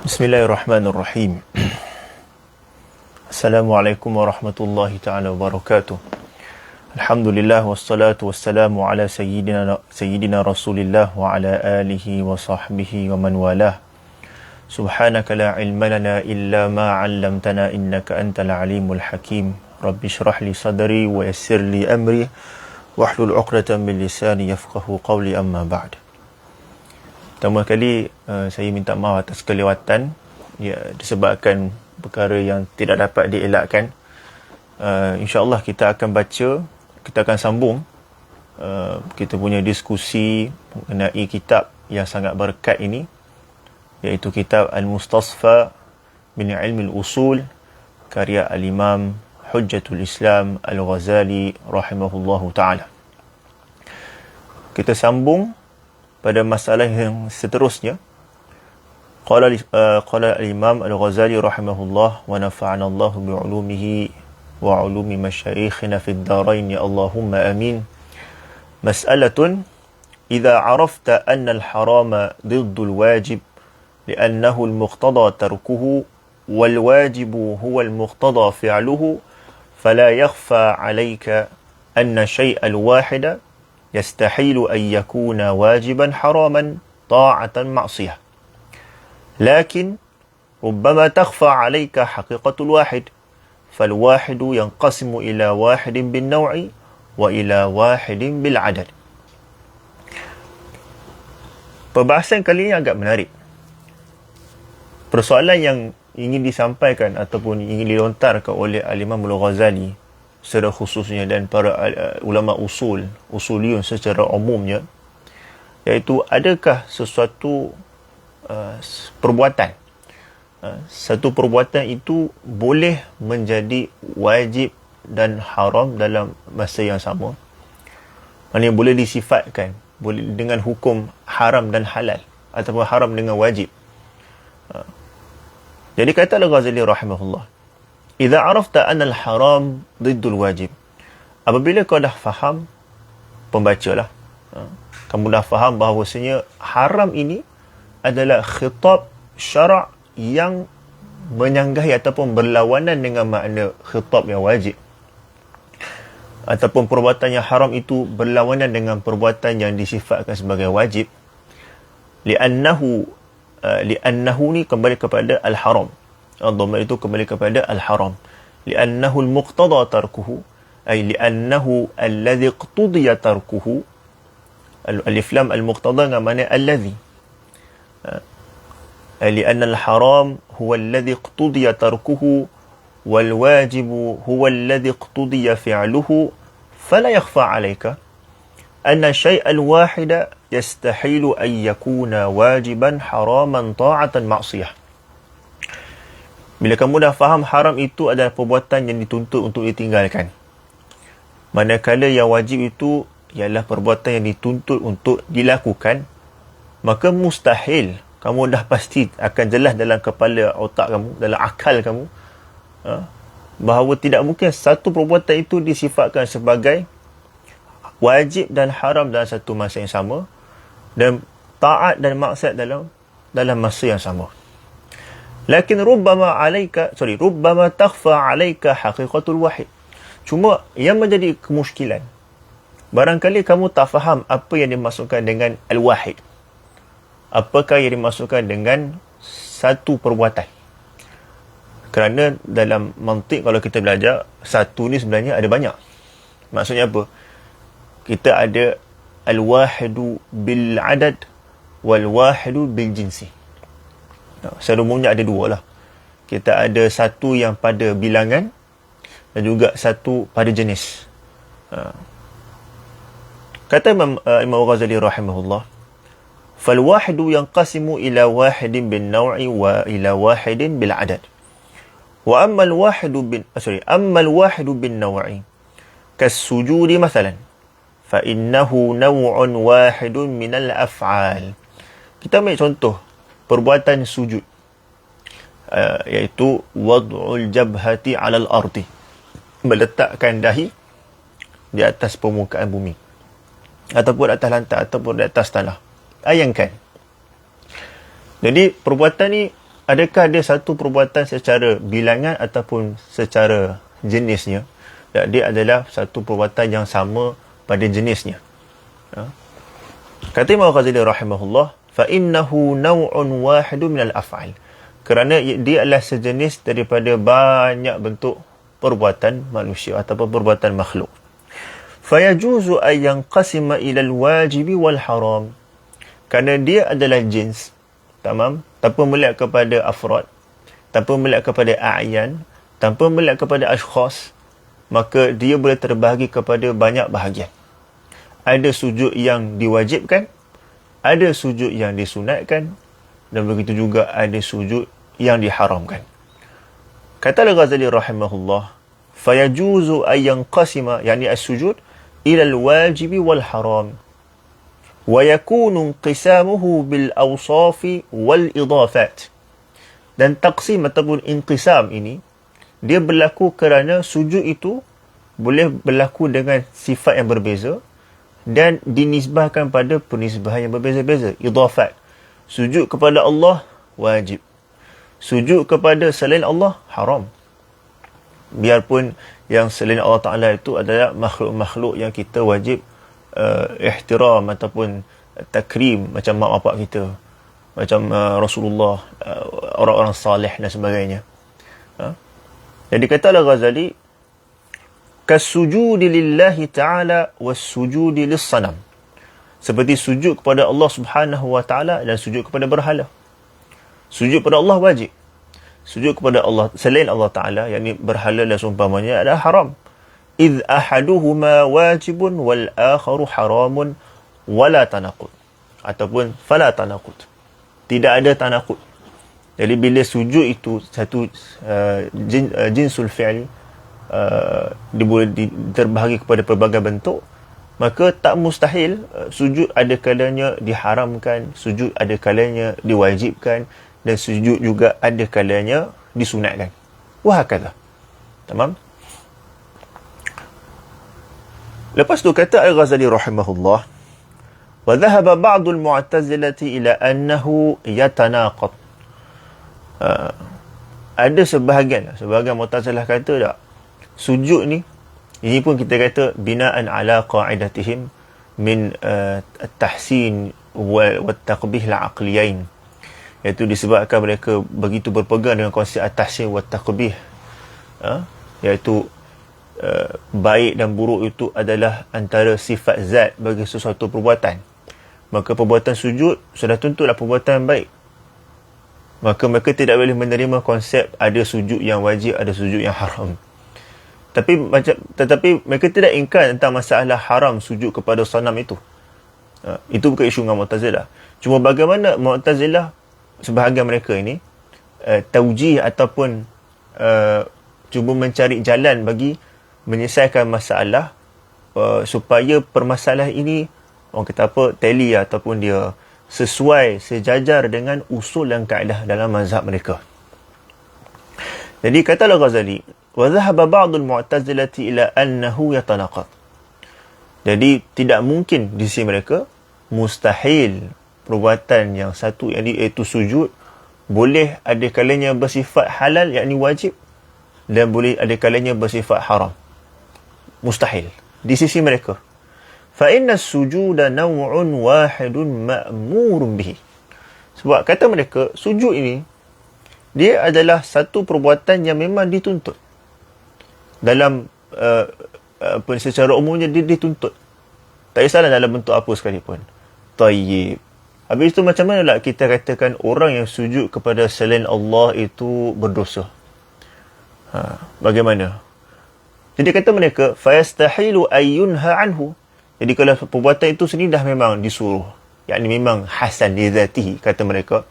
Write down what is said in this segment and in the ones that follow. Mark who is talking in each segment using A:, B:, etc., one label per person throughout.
A: Bismillahirrahmanirrahim. Assalamualaikum warahmatullahi ta'ala wabarakatuh. Alhamdulillah wassalatu wassalamu ala sayyidina Rasulillah wa ala alihi wa sahbihi wa man walah. Subhanaka la ilma lana illa ma 'allamtana innaka antal alimul hakim. Rabbi shrah li sadri wa yassir li amri wahlul 'uqdatam min lisani yafqahu qawli, amma ba'd. Pertama kali saya minta maaf atas kelewatan, disebabkan perkara yang tidak dapat dielakkan. InsyaAllah kita akan baca, kita akan sambung kita punya diskusi mengenai kitab yang sangat berkat ini, iaitu kitab Al-Mustasfa min Ilmi Al-Usul, karya Al-Imam Hujjatul Islam Al-Ghazali rahimahullahu ta'ala. Kita sambung pada masalah yang seterusnya. Qala al-Imam Al-Ghazali rahimahullah wa nafa'ana Allah bi'ulumihi wa 'ulumi masyayikhina fid darain ya Allahumma amin. Mas'alatun idza 'arafta anna al-harama ضد الواجب لأنه المقتضى تركه والواجب هو المقتضى فعله فلا يخفى عليك أن الشيء الواحد يستحيل أن يكون واجبا حراما طاعة معصية، لكن ربما تخفى عليك حقيقة الواحد، فالواحد ينقسم إلى واحد بالنوع وإلى واحد بالعدد. Perbahasan kali ini agak menarik. Persoalan yang ingin disampaikan ataupun ingin dilontarkan oleh Al-Imam Al-Ghazali secara khususnya dan para ulama usuliyun secara umumnya, iaitu adakah sesuatu perbuatan, satu perbuatan itu boleh menjadi wajib dan haram dalam masa yang sama? Maksudnya boleh disifatkan boleh dengan hukum haram dan halal ataupun haram dengan wajib. Jadi kata Al-Ghazali rahimahullah, idza arafta anna al-haram diddul wajib. Apabila kau dah faham, pembacalah, kamu dah faham bahawasanya haram ini adalah khitab syara' yang menyanggahi ataupun berlawanan dengan makna khitab yang wajib, ataupun perbuatan yang haram itu berlawanan dengan perbuatan yang disifatkan sebagai wajib. Li'annahu ni kembali kepada al-haram. Dhamma itu kembali kepada al-haram. Li'annahu al-muqtada tarkuhu, ay li'annahu alladhi iqtudiya tarkuhu. Alif lam al-muqtada dengan makna alladhi. Li'anna al-haram huwa alladhi iqtudiya tarkuhu wal wajibu huwa alladhi iqtudiya fi'luhu, fala yakhfa 'alayka anna syai'al wahida yastahilu an yakuna wajiban haraman ta'atan ma'siyah. Bila kamu dah faham haram itu adalah perbuatan yang dituntut untuk ditinggalkan, manakala yang wajib itu ialah perbuatan yang dituntut untuk dilakukan, maka mustahil, kamu dah pasti akan jelas dalam kepala otak kamu, dalam akal kamu, bahawa tidak mungkin satu perbuatan itu disifatkan sebagai wajib dan haram dalam satu masa yang sama, dan taat dan maksiat dalam masa yang sama. Lakin rubbama takhfa 'alaika haqiqatul wahid. Cuma yang menjadi kemusykilan, barangkali kamu tak faham apa yang dimaksudkan dengan al-wahid. Apakah yang dimaksudkan dengan satu perbuatan? Kerana dalam mantik, kalau kita belajar, satu ni sebenarnya ada banyak. Maksudnya apa? Kita ada al-wahidu bil adad wal wahidu bil jinsi. Secara umumnya ada dua lah. Kita ada satu yang pada bilangan dan juga satu pada jenis. Kata Imam Ghazali rahimahullah, fal wahidu yanqasimu ila wahidin bin naw'i wa ila wahidin bil adad. Wa amma al wahidu bin naw'i kas sujudi mathalan fa innahu naw'un wahidun min al af'al. Kita ambil contoh perbuatan sujud, iaitu wad'ul jabhati 'ala al-ardi, meletakkan dahi di atas permukaan bumi ataupun atas lantai ataupun di atas tanah. Bayangkan. Jadi perbuatan ni adakah dia satu perbuatan secara bilangan ataupun secara jenisnya? Tak, dia adalah satu perbuatan yang sama pada jenisnya. Kata Imam Ghazali rahimahullah, فَإِنَّهُ نَوْعٌ وَاحِدٌ مِنَ الْأَفْعَالِ, kerana dia adalah sejenis daripada banyak bentuk perbuatan manusia ataupun perbuatan makhluk. فَيَجُوزُ أَنْ يَنْقَسِمَ إِلَى الْوَاجِبِ وَالْحَرَامِ, kerana dia adalah jins, tamam, tanpa melihat kepada afrad, tanpa melihat kepada a'yan, tanpa melihat kepada ashkhas, maka dia boleh terbahagi kepada banyak bahagian. Ada sujud yang diwajibkan, ada sujud yang disunatkan, dan begitu juga ada sujud yang diharamkan. Kata Al-Ghazali rahimahullah, fayajuzu an yanqasima, yani as-sujud, ila al-wajib wal-haram, wa yakunu inqisamuhu bil-awsafi wal-idafat. Dan taqsim ataupun inqisam ini, dia berlaku kerana sujud itu boleh berlaku dengan sifat yang berbeza dan dinisbahkan pada penisbahan yang berbeza-beza. Idafat. Sujud kepada Allah wajib. Sujud kepada selain Allah haram. Biarpun yang selain Allah Ta'ala itu adalah makhluk-makhluk yang kita wajib ihtiram ataupun takrim, macam mak bapak kita, macam Rasulullah, orang-orang salih dan sebagainya. Jadi kata Al-Ghazali, kasujudi lillahi ta'ala wassujudi lissanam, seperti sujud kepada Allah Subhanahu wa ta'ala dan sujud kepada berhala. Sujud kepada Allah wajib. Sujud kepada Allah selain Allah Ta'ala, yakni berhala dan seumpamanya, adalah haram. إذ أحدهما واجب والآخر حرام ولا تناقض, ataupun فلا تناقض, tidak ada tanaqud. Jadi bila sujud itu satu jinsul fi'l, dia boleh terbahagi kepada pelbagai bentuk, maka tak mustahil sujud ada kalanya diharamkan, sujud ada kalanya diwajibkan, dan sujud juga ada kalanya disunatkan. Wahakadha. Tamam? Lepas tu kata Al-Ghazali rahimahullah, wa dhahaba ba'd al-mu'tazilati ila annahu yatanaqad. Ada sebahagian Mu'tazilah kata tak, sujud ni, ini pun kita kata binaan ala qa'idatihim min at-tahsin wa at-taqbih al-aqliyain, iaitu disebabkan mereka begitu berpegang dengan konsep at-tahsin wa at-taqbih, iaitu baik dan buruk itu adalah antara sifat zat bagi sesuatu perbuatan. Maka perbuatan sujud sudah tentulah perbuatan baik. Maka mereka tidak boleh menerima konsep ada sujud yang wajib, ada sujud yang haram. Tetapi mereka tidak ingkar tentang masalah haram sujud kepada sanam itu. Itu bukan isu dengan Mu'tazilah. Cuma bagaimana Mu'tazilah, sebahagian mereka ini taujih ataupun cuba mencari jalan bagi menyelesaikan masalah supaya permasalahan ini, orang kata apa, tally ataupun dia sesuai, sejajar dengan usul dan kaedah dalam mazhab mereka. Jadi kata Al-Ghazali, wa dhahaba ba'd al-mu'tazilati ila annahu yatanaqad. Jadi tidak mungkin di sisi mereka, mustahil perbuatan yang satu, yang iaitu sujud, boleh ada kalanya bersifat halal, yakni wajib, dan boleh ada kalanya bersifat haram. Mustahil di sisi mereka. Fa inna as-sujuda naw'un wahidun ma'murun bihi. Sebab kata mereka, sujud ini dia adalah satu perbuatan yang memang dituntut. Dalam secara umumnya dia dituntut. Tak kisahlah dalam bentuk apa sekalipun. Tayyib. Habis itu macam mana lah kita katakan orang yang sujud kepada selain Allah itu berdosa? Bagaimana? Jadi kata mereka, fayastahilu ayyunha anhu. Jadi kalau perbuatan itu sendiri dah memang disuruh, yakni memang hasan li zatihi, kata mereka,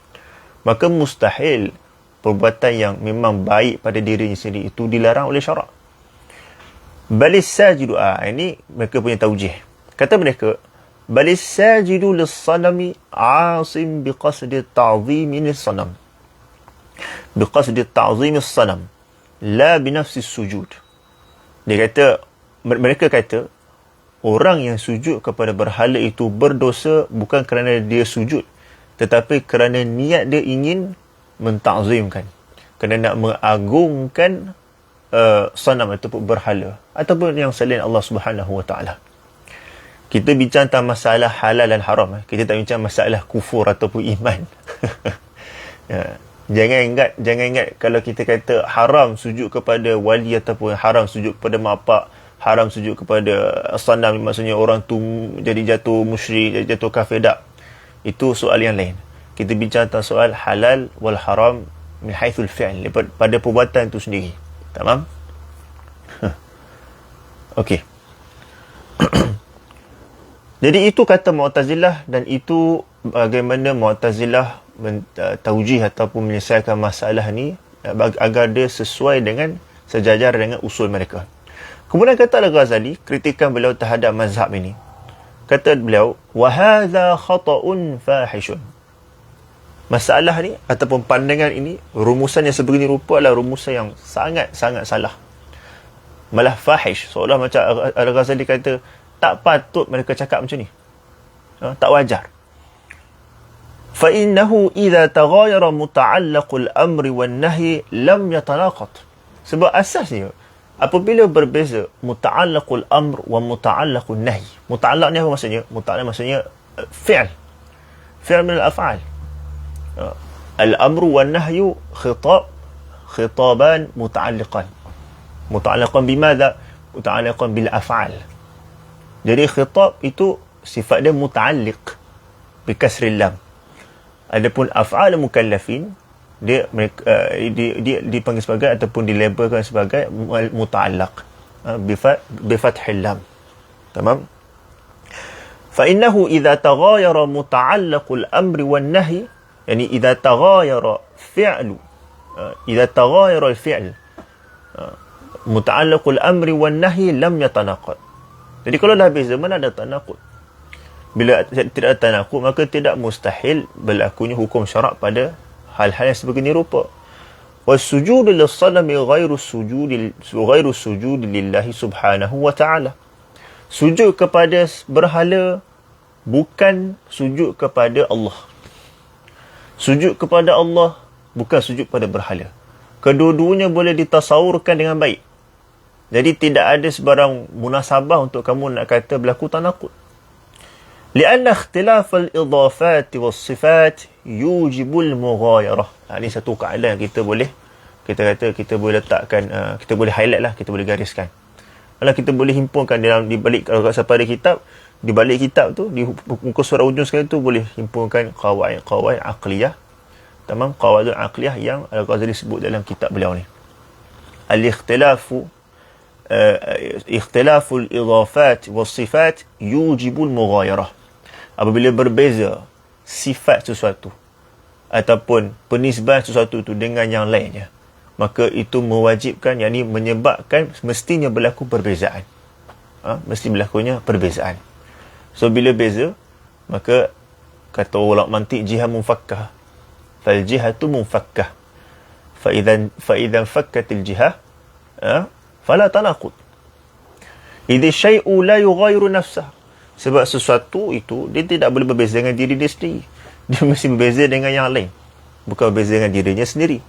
A: maka mustahil perbuatan yang memang baik pada dirinya sendiri itu dilarang oleh syarak. Balis sajidu, ini mereka punya taujih. Kata mereka, balis sajidu lis-sanami asim biqasdi ta'zimi lis-sanam. Biqasdi ta'zimi lis-sanam, la binafsi sujud. Dia kata, mereka kata, orang yang sujud kepada berhala itu berdosa bukan kerana dia sujud, tetapi kerana niat dia ingin mentazimkan, kerana nak mengagungkan sanam ataupun berhala ataupun yang selain Allah Subhanahu wa taala. Kita bincang tentang masalah halal dan haram. Kita tak bincang masalah kufur ataupun iman. Ya. Jangan ingat kalau kita kata haram sujud kepada wali ataupun haram sujud kepada mak, haram sujud kepada sanam, maksudnya orang tu jadi jatuh musyrik, jadi jatuh kafir. Tak. Itu soal yang lain. Kita bincang tentang soal halal wal haram min haithul fi'l, pada perbuatan itu sendiri. Tamam? Okey. Jadi itu kata Mu'tazilah, dan itu bagaimana Mu'tazilah taujih ataupun menyelesaikan masalah ni agar dia sesuai dengan sejajar dengan usul mereka. Kemudian kata Al-Ghazali, kritikan beliau terhadap mazhab ini. Kata beliau, wa hadza khata'un fahishun. Masalah ni ataupun pandangan ini, rumusan yang sebegini rupa adalah rumusan yang sangat-sangat salah. Malah fahish, seolah macam Al-Ghazali kata tak patut mereka cakap macam ni. Tak wajar. فَإِنَّهُ إِذَا تَغَايَرَ مُتَعَلَّقُ الْأَمْرِ وَالنَّهِي لَمْ يَتَنَاقَضْ. Sebab asasnya, apabila berbeza muta'allaqul amr wa muta'allaqul nahi. Muta'allaq ni apa maksudnya? Muta'allaq maksudnya fi'l. Fi'l min al-af'al. Al-amru wal nahyu khitaban muta'alliqan. Muta'allaqan bimadha? Muta'allaqan bil af'al. Jadi khitab itu sifat dia muta'alliq bi kasril lam. Adapun af'al mukallafin dia dipanggil sebagai ataupun dilabelkan sebagai muta'allaq bi fathil lam. Tamam? Fa innahu idza taghayara muta'allaqul amri wan nahy, yani idza taghayara fi'lu, idza taghayara al-fi'l muta'allaqul amri wan nahy lam yatanaqad. Jadi kalau dah beza, mana ada tanaqud? Bila tidak ada tanaqud, maka tidak mustahil berlakunya hukum syarak pada hal-hal yang sebegini rupa. Wasujudu lis-salami ghairu sujudi lillahi subhanahu wa ta'ala. Sujud kepada berhala bukan sujud kepada Allah. Sujud kepada Allah bukan sujud pada berhala. Kedua-duanya boleh ditasawurkan dengan baik. Jadi tidak ada sebarang munasabah untuk kamu nak kata berlaku tanaqud. Lianna ikhtilaf al-idafat was-sifat yujibu al-mughayarah. Ini satu kaedah yang kita boleh letakkan, kita boleh highlight lah, kita boleh gariskan. Kalau kita boleh himpunkan di balik, kalau pada kitab, di balik kitab tu, di muka surat ujung sekali tu boleh himpunkan qawaid aqliyah. Tamam, qawaid aqliyah yang Al-Ghazali sebut dalam kitab beliau ni. Ikhtilaful idafat was-sifat yujibul mughayarah. Apabila berbeza sifat sesuatu ataupun penisbahan sesuatu itu dengan yang lainnya, maka itu mewajibkan, yakni menyebabkan mestinya berlaku perbezaan. Mesti berlakunya perbezaan. So bila beza, maka kata ulama mantiq, jihah munfakkah, fal jihatu munfakkah, fa idzan fakkatil jihah fala tanaqud. Idza syai'u la yughayyiru nafsah. Sebab sesuatu itu dia tidak boleh berbeza dengan diri dia sendiri. Dia mesti berbeza dengan yang lain, bukan berbeza dengan dirinya sendiri.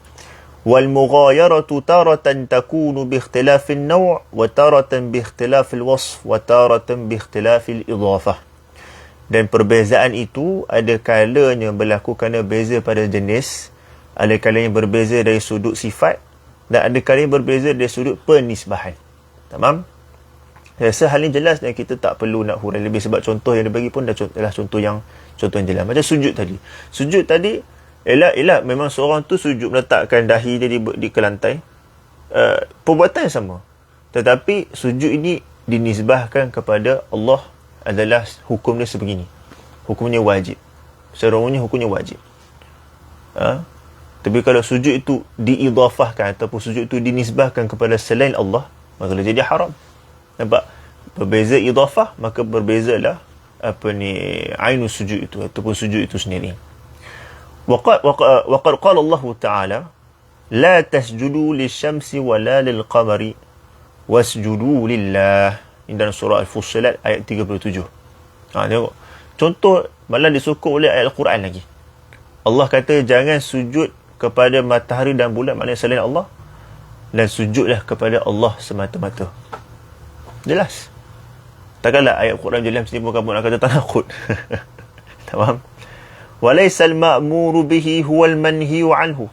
A: Wal mughayaratu taratan takunu bi ikhtilafin naw' wa taratan bi ikhtilafil wasf wa taratan bi ikhtilafil idafah. Dan perbezaan itu ada kalanya berlaku kerana beza pada jenis, ada kalanya berbeza dari sudut sifat, dan ada kalanya berbeza dari sudut penisbahan. Tamam? Saya rasa hal ini jelas dan kita tak perlu nak hurai lebih, sebab contoh yang dibagi pun adalah contoh yang jelas. Macam sujud tadi. Sujud tadi, elak memang seorang tu sujud meletakkan dahi dia di ke lantai. Perbuatan yang sama. Tetapi sujud ini dinisbahkan kepada Allah adalah hukum dia sebegini. Hukumnya wajib. Secara umumnya hukumnya wajib. Tapi kalau sujud itu diidafahkan ataupun sujud itu dinisbahkan kepada selain Allah, maka dia jadi haram. Nampak? Berbeza idafah, maka berbezalah ainu sujud itu ataupun sujud itu sendiri. Waqad qala Allah Ta'ala, la tasjudu lisyamsi wala lilqamari wasjudu lillah. Ini dalam surah Al-Fussilat ayat 37. Tengok. Contoh malah disokong oleh ayat Al-Quran lagi. Allah kata jangan sujud kepada matahari dan bulan, maknanya selain Allah, dan sujudlah kepada Allah semata-mata. Jelas. Takkanlah ayat Quran jelas mesti kamu nak kata tanakut. Tamam. Walaysal ma'muru bihi huwal manhiyu anhu.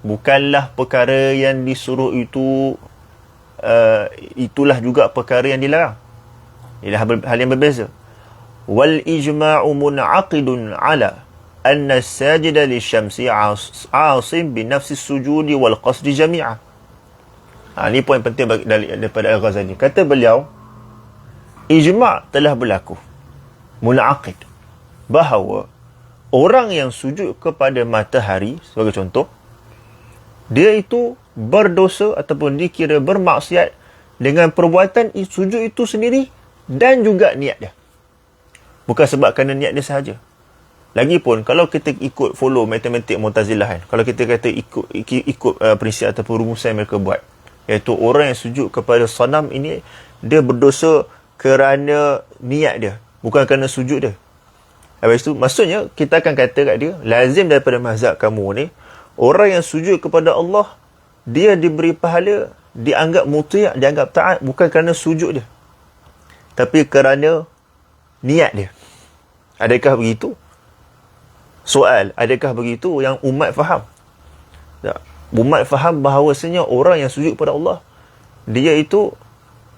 A: Bukanlah perkara yang disuruh itu itulah juga perkara yang dilarang. Ialah hal yang berbeza. Wal ijma'u mun'aqidun ala anna as-sajida lisyamsi 'asim bi nafsi as-sujudi wal qasdi jami'a. Ini poin penting daripada Al-Ghazali. Kata beliau, ijma' telah berlaku, mun'aqid, bahawa orang yang sujud kepada matahari sebagai contoh, dia itu berdosa ataupun dikira bermaksiat dengan perbuatan sujud itu sendiri dan juga niat dia. Bukan sebab kerana niat dia sahaja. Lagipun kalau kita ikut follow matematik Mu'tazilah kan, kalau kita kata ikut prinsip ataupun rumusan yang mereka buat, iaitu orang yang sujud kepada sanam ini dia berdosa kerana niat dia, bukan kerana sujud dia. Habis itu maksudnya kita akan kata kat dia, lazim daripada mazhab kamu ni, orang yang sujud kepada Allah, dia diberi pahala, dianggap muti', dianggap taat, bukan kerana sujud dia, tapi kerana niat dia. Adakah begitu? Soal, adakah begitu yang umat faham? Tak. Umat faham bahawasanya orang yang sujud kepada Allah, dia itu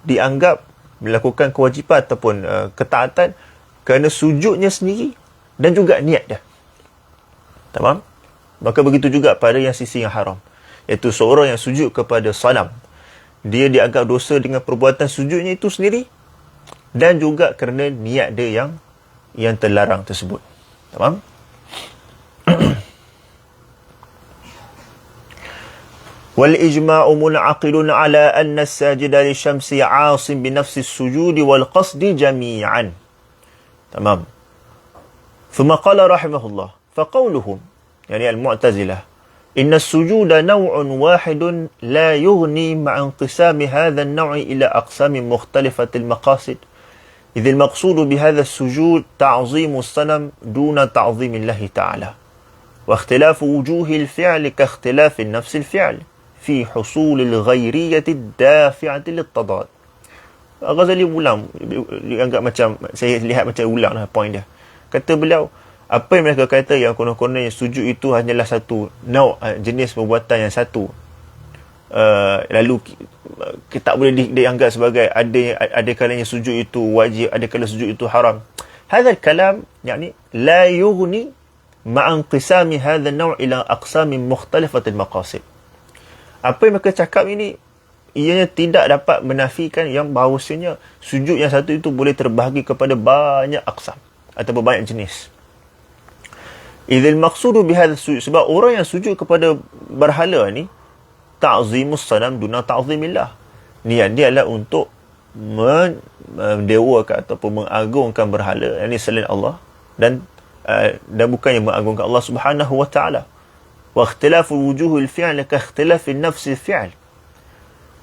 A: dianggap melakukan kewajipan ataupun ketaatan kerana sujudnya sendiri dan juga niat dia. Tamam? Maka begitu juga pada yang sisi yang haram, iaitu seorang yang sujud kepada sanam, dia dianggap dosa dengan perbuatan sujudnya itu sendiri dan juga kerana niat dia yang terlarang tersebut. Tamam? والإجماع منعقد على أن الساجد للشمس عاصم بنفس السجود والقصد جميعا. تمام. ثم قال رحمه الله فقولهم يعني المعتزلة إن السجود نوع واحد لا يغني مع انقسام هذا النوع إلى أقسام مختلفة المقاصد، إذ المقصود بهذا السجود تعظيم الصنم دون تعظيم الله تعالى، واختلاف وجوه الفعل كاختلاف النفس الفعل في حصول الغيرية الدافعة للتضاد. Ghazali ulang, dianggap macam, saya lihat macam ulang lah point dia. Kata beliau, apa yang mereka kata yang konon-konon yang sujud itu hanyalah satu jenis perbuatan yang satu, lalu kita tak boleh dianggap sebagai ada kalanya sujud itu wajib, ada kalanya sujud itu haram. Hadha al-kalam yani la yughni ma'a inqisami hadha an-naw' ila aqsam mukhtalifat al-maqasid. Apa yang mereka cakap ini, ianya tidak dapat menafikan yang bahawasanya sujud yang satu itu boleh terbahagi kepada banyak aqsam ataupun banyak jenis. Idzal maqsudu bihadha sujud, sebab orang yang sujud kepada berhala ni ta'zimus sanam duna ta'zimillah, niat dia adalah untuk mendewakan ataupun mengagungkan berhala, ini selain Allah, dan bukannya mengagungkan Allah Subhanahu wa taala. Wa ikhtilaful wujuhil fi'l ka ikhtilafin nafsil fi'l.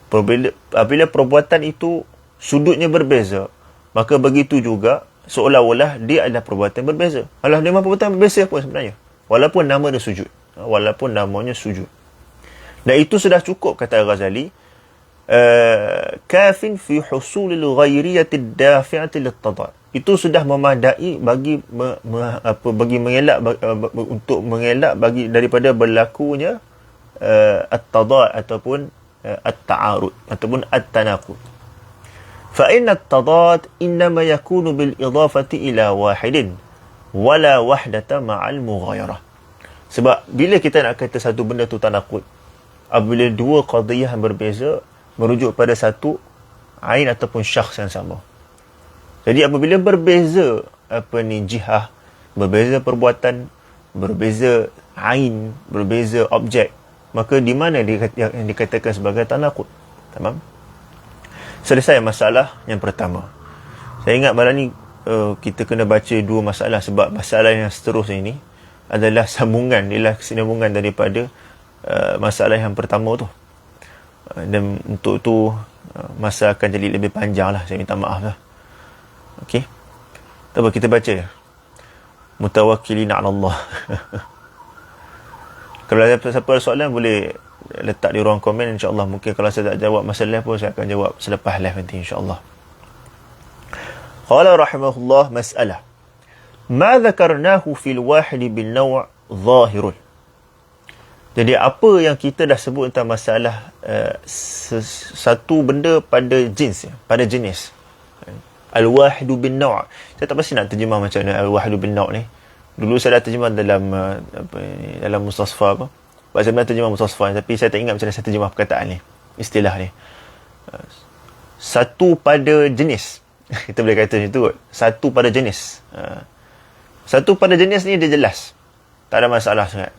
A: Apabila perbuatan itu sudutnya berbeza, maka begitu juga seolah-olah dia adalah perbuatan berbeza. Alah, dia memang perbuatan berbeza pun sebenarnya, walaupun nama dia sujud, walaupun namanya sujud. Dan itu sudah cukup, kata Ghazali, kafin fi husulil ghairiyati dafi'ati lit-tadad. Itu sudah memadai bagi mengelak, untuk mengelak bagi daripada berlakunya at-tadad ataupun at-ta'arud ataupun at-tanaqud. Fa inna at-tadad innama yakunu bil idafati ila wahidin wala wahdata ma'al mughayarah. Sebab bila kita nak kata satu benda tu tanaqud, apabila dua qadiyah yang berbeza merujuk pada satu ain ataupun syakhs yang sama. Jadi apabila berbeza jihah, berbeza perbuatan, berbeza ain, berbeza objek, maka di mana yang dikatakan sebagai tanaqud? Tamam? Selesai masalah yang pertama. Saya ingat malam ni kita kena baca dua masalah, sebab masalah yang seterusnya ini adalah sambungan, ialah kesinambungan daripada masalah yang pertama tu. Dan untuk tu masa akan jadi lebih panjang lah, saya minta maaf lah. Okey, kita baca Mutawakkilina 'ala Allah. Kalau ada siapa ada soalan boleh letak di ruang komen, insyaAllah. Mungkin kalau saya tak jawab masalah pun, saya akan jawab selepas live nanti, insyaAllah. Qala rahimahullah, mas'alah. Ma dhakarnahu fil wahid bin naw' zahirun. Jadi apa yang kita dah sebut tentang masalah satu benda pada jenis, pada jenis. Al-wahid bin naw'. Saya tak pasti nak terjemah macam mana al-wahid bin naw' ni. Dulu saya dah terjemah dalam dalam mustasfa apa. Saya pernah terjemah mustasfa, tapi saya tak ingat macam mana saya terjemah perkataan ni, istilah ni. Satu pada jenis. Kita boleh kata macam tu kot. Satu pada jenis. Satu pada jenis ni dia jelas. Tak ada masalah sangat.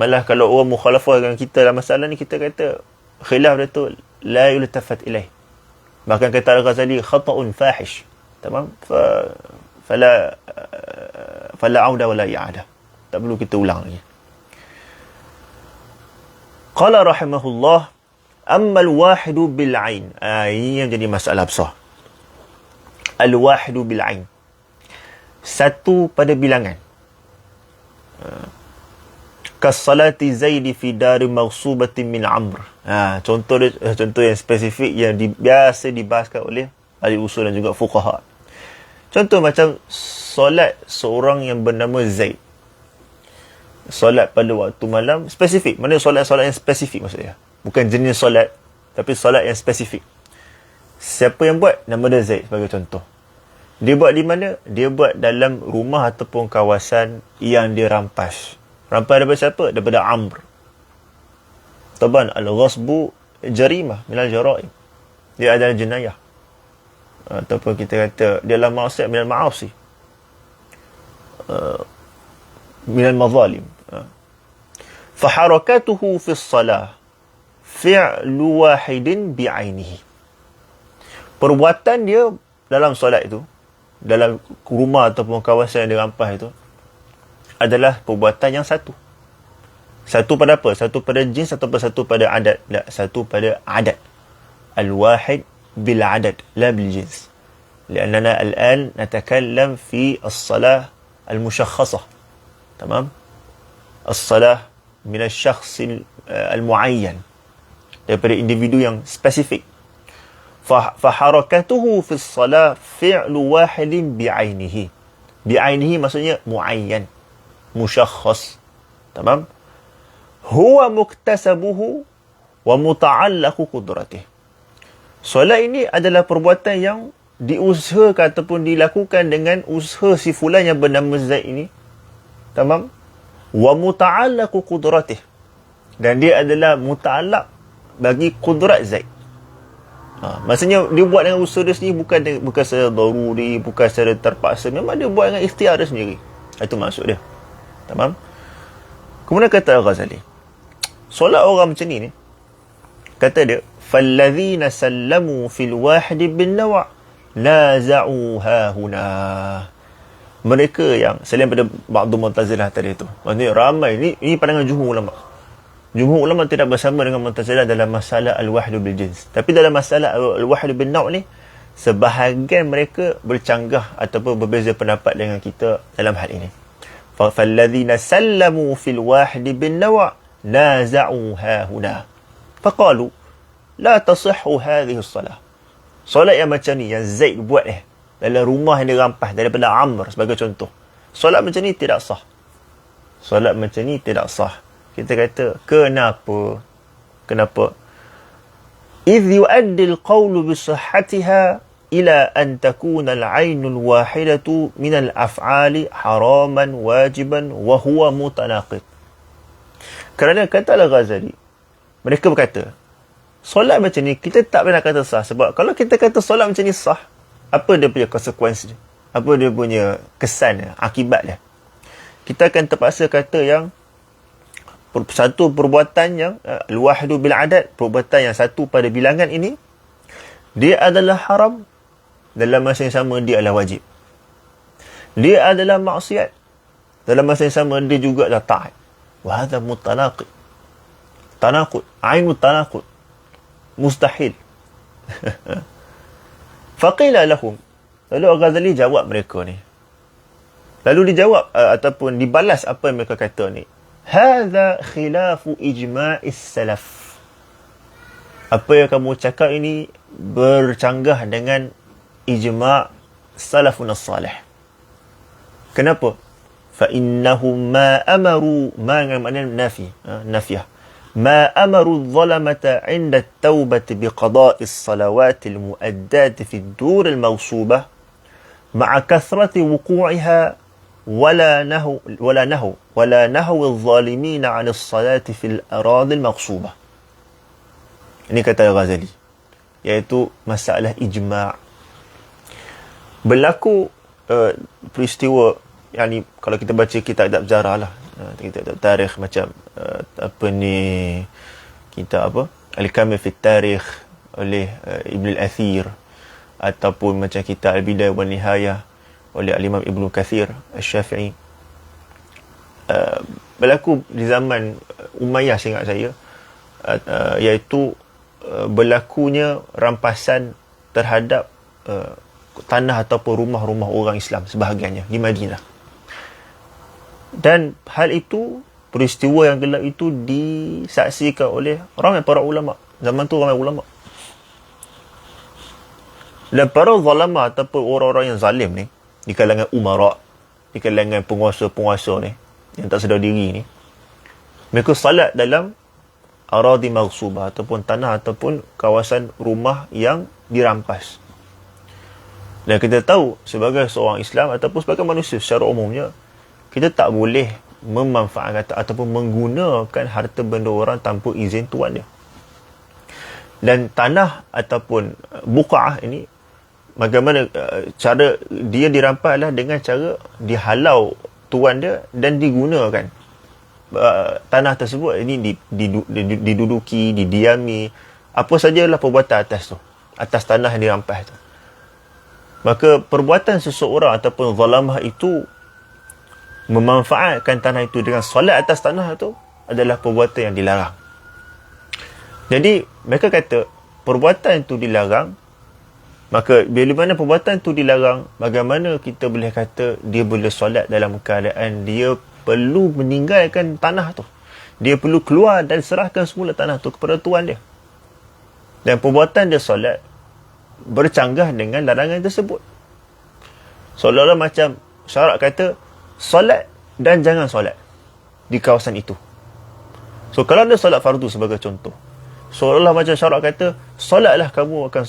A: Malah kalau orang mukhalafah dengan kita dalam masalah ni, kita kata khilaf dia tu la yultafat ilaih. Bahkan kata Al-Ghazali khata'un fahish. Tamam? Fala auda wala i'adah. Tak perlu kita ulang lagi. Qala rahimahullah, amma al-wahidu bil ain. Ini yang jadi masalah besar. Al-wahidu bil ain. Satu pada bilangan. Kasalati Zaidi fi dari maghsubatin min Amr. Contoh yang spesifik yang biasa dibahaskan oleh ahli usul dan juga fuqaha. Contoh macam solat seorang yang bernama Zaid. Solat pada waktu malam spesifik. Mana solat-solat yang spesifik maksudnya? Bukan jenis solat, tapi solat yang spesifik. Siapa yang buat? Nama dia Zaid sebagai contoh. Dia buat di mana? Dia buat dalam rumah ataupun kawasan yang dia rampas. Rampas daripada siapa? Daripada Amr. Taban al-ghasbu jarimah minal jaraim. Dia adalah jenayah. Ataupun kita kata dia adalah maksiat minal ma'asi. Minal mazalim. Faharakatuhu fi salah fi'lu wahidin bi'ainihi. Perbuatan dia dalam solat itu, dalam rumah ataupun kawasan yang dirampas itu, adalah perbuatan yang satu. Satu pada apa? Satu pada jins ataupun satu pada adat? Tak, satu pada adat. Al-wahid bil adat, la bil jins. Liannana al-an natakallam fi as-salah al-mushakhasah. Tamam? As-salah min al-syakhs al-muayyan. Daripada individu yang spesifik. Faharakatuhu fi as-salah fi'lu wahidin bi'ainihi. Bi'ainihi maksudnya muayyan. Musyakhas. Tamam? Huwa muktasabuhu wa muta'allaqu qudratih. Solat ini adalah perbuatan yang diusahakan ataupun dilakukan dengan usaha si fulan yang bernama Zaid ini. Tamam? Wa muta'allaqu qudratih. Dan dia adalah muta'allaq bagi kudrat Zaid. Maksudnya dia buat dengan usaha dia sendiri, bukan secara daruri, bukan secara terpaksa. Memang dia buat dengan ikhtiar dia sendiri. Itu maksud dia. Tamam? Kemudian kata Al-Ghazali, solat orang macam ni, kata dia, فَالَّذِينَ سَلَّمُوا فِي الْوَاحِدِ بِالنَّوَعِ نَازَعُوا هَاهُنَا. Mereka yang, selain pada Ba'du Mu'tazilah tadi tu, maksudnya ramai, ini pandangan jumhur ulama. Jumhur ulama tidak bersama dengan Mu'tazilah dalam masalah al-wahdu bil jins. Tapi dalam masalah al-wahdu bin naw' ni, sebahagian mereka bercanggah ataupun berbeza pendapat dengan kita dalam hal ini. فَالَّذِينَ سَلَّمُوا فِي الْوَاحِدِ بِالنَّوَعِ نَازَعُوا هَاهُنَا فَقَالُوا لَا تَصِحُّ هَذِهِ الصَّلَاةِ. Solat yang macam ni, yang Zaid buat dalam rumah yang dirampas daripada Amr sebagai contoh, solat macam ni tidak sah. Solat macam ni tidak sah. Kita kata, kenapa? إِذْ يُؤَدِّ الْقَوْلُ بِصِحَّتِهَا إِلَىٰ أَنْ تَكُونَ الْعَيْنُ الْوَاحِدَةُ مِنَ الْأَفْعَالِ حَرَامًا وَاجِبًا وَهُوَ مُتَنَاقِضٌ. Kerana kata Al-Ghazali, mereka berkata, solat macam ni kita tak pernah kata sah. Sebab kalau kita kata solat macam ni sah, apa dia punya konsekuensi dia? Apa dia punya kesan dia, akibat dia? Kita akan terpaksa kata yang satu perbuatan yang al-wahdu bil adat, perbuatan yang satu pada bilangan ini, dia adalah haram, dalam masa yang sama dia adalah wajib. Dia adalah maksiat, dalam masa yang sama dia juga adalah taat. Wa hadha mutanaqid. Tanaqud, ainut tanaqud. Mustahil. Faqila lahum. Lalu Al-Ghazali jawab mereka ni. Lalu dijawab ataupun dibalas apa yang mereka kata ni. hadha khilafu ijma'is salaf. Apa yang kamu cakap ini bercanggah dengan ijma' salafun as-salih. Kenapa? Fa innahum ma amaru, ma maknanya nafiyah. ما أمروا الظلمة عند التوبة بقضاء الصلوات المؤدات في الدور المغصوبة مع كثرة وقوعها ولا نهو الظالمين عن الصلاة في الأراضي المغصوبة. Ini kata Ghazali, iaitu masalah ijma'. Berlaku peristiwa, yani kalau kita baca kitab sejarah lah, kitab tarikh macam apa ni, kitab apa, Al-Kamil fi Tarikh oleh Ibn al-Athir, ataupun macam kitab Al-Bidayah wal Nihayah oleh Al-Imam Ibn Kathir Al-Syafi'i. Berlaku di zaman Umayyah seingat saya, iaitu berlakunya rampasan terhadap tanah ataupun rumah-rumah orang Islam sebahagiannya di Madinah. Dan hal itu, peristiwa yang gelap itu disaksikan oleh ramai para ulama. Zaman tu ramai ulama. Dan para zalama ataupun orang-orang yang zalim ni, di kalangan umara, di kalangan penguasa-penguasa ni, yang tak sedar diri ni, mereka salat dalam aradi maghsubah, ataupun tanah ataupun kawasan rumah yang dirampas. Dan kita tahu sebagai seorang Islam ataupun sebagai manusia secara umumnya, kita tak boleh memanfaatkan ataupun menggunakan harta benda orang tanpa izin tuan dia. Dan tanah ataupun buqa'ah ini, bagaimana cara dia dirampas adalah dengan cara dihalau tuan dia dan digunakan tanah tersebut ini diduduki, didiami, apa sajalah perbuatan atas tanah yang dirampas tu. Maka perbuatan seseorang ataupun zalamah itu memanfaatkan tanah itu dengan solat atas tanah itu adalah perbuatan yang dilarang. Jadi mereka kata perbuatan itu dilarang, maka bila mana perbuatan itu dilarang, bagaimana kita boleh kata dia boleh solat dalam keadaan dia perlu meninggalkan tanah tu, dia perlu keluar dan serahkan semula tanah tu kepada tuan dia, dan perbuatan dia solat bercanggah dengan larangan tersebut. Seolah-olah macam syarak kata solat dan jangan solat di kawasan itu. So kalau ada solat fardu sebagai contoh, seolah-olah macam syarak kata solatlah kamu akan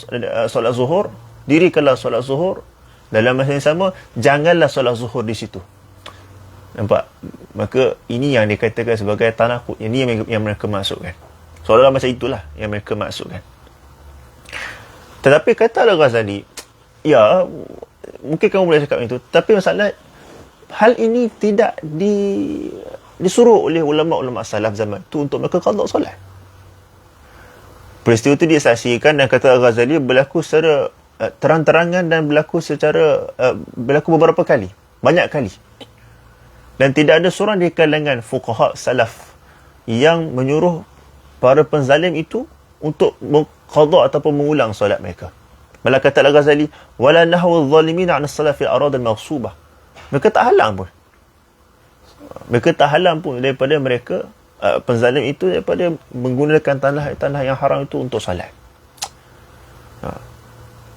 A: solat zuhur, dirikanlah solat zuhur, dalam masa yang sama janganlah solat zuhur di situ. Nampak? Maka ini yang dikatakan sebagai tanakut. Ini yang mereka maksudkan. Seolah-olah macam itulah yang mereka maksudkan. Tetapi kata Al-Ghazali, ya, mungkin kamu boleh cakap itu, tapi masalah hal ini tidak disuruh oleh ulama-ulama salaf zaman itu untuk mereka qada solat. Peristiwa itu disaksikan dan kata Al-Ghazali berlaku secara terang-terangan dan berlaku beberapa kali, banyak kali. Dan tidak ada seorang di kalangan fuqaha salaf yang menyuruh para penzalim itu untuk qada ataupun mengulang solat mereka. Malah kata Al-Ghazali, wala nahwu adh-dhalimin 'an as-salat fi al-arad al-maghsubah. Mereka tak halang pun. Mereka tak halang pun daripada mereka penzalim itu daripada menggunakan tanah yang haram itu untuk solat.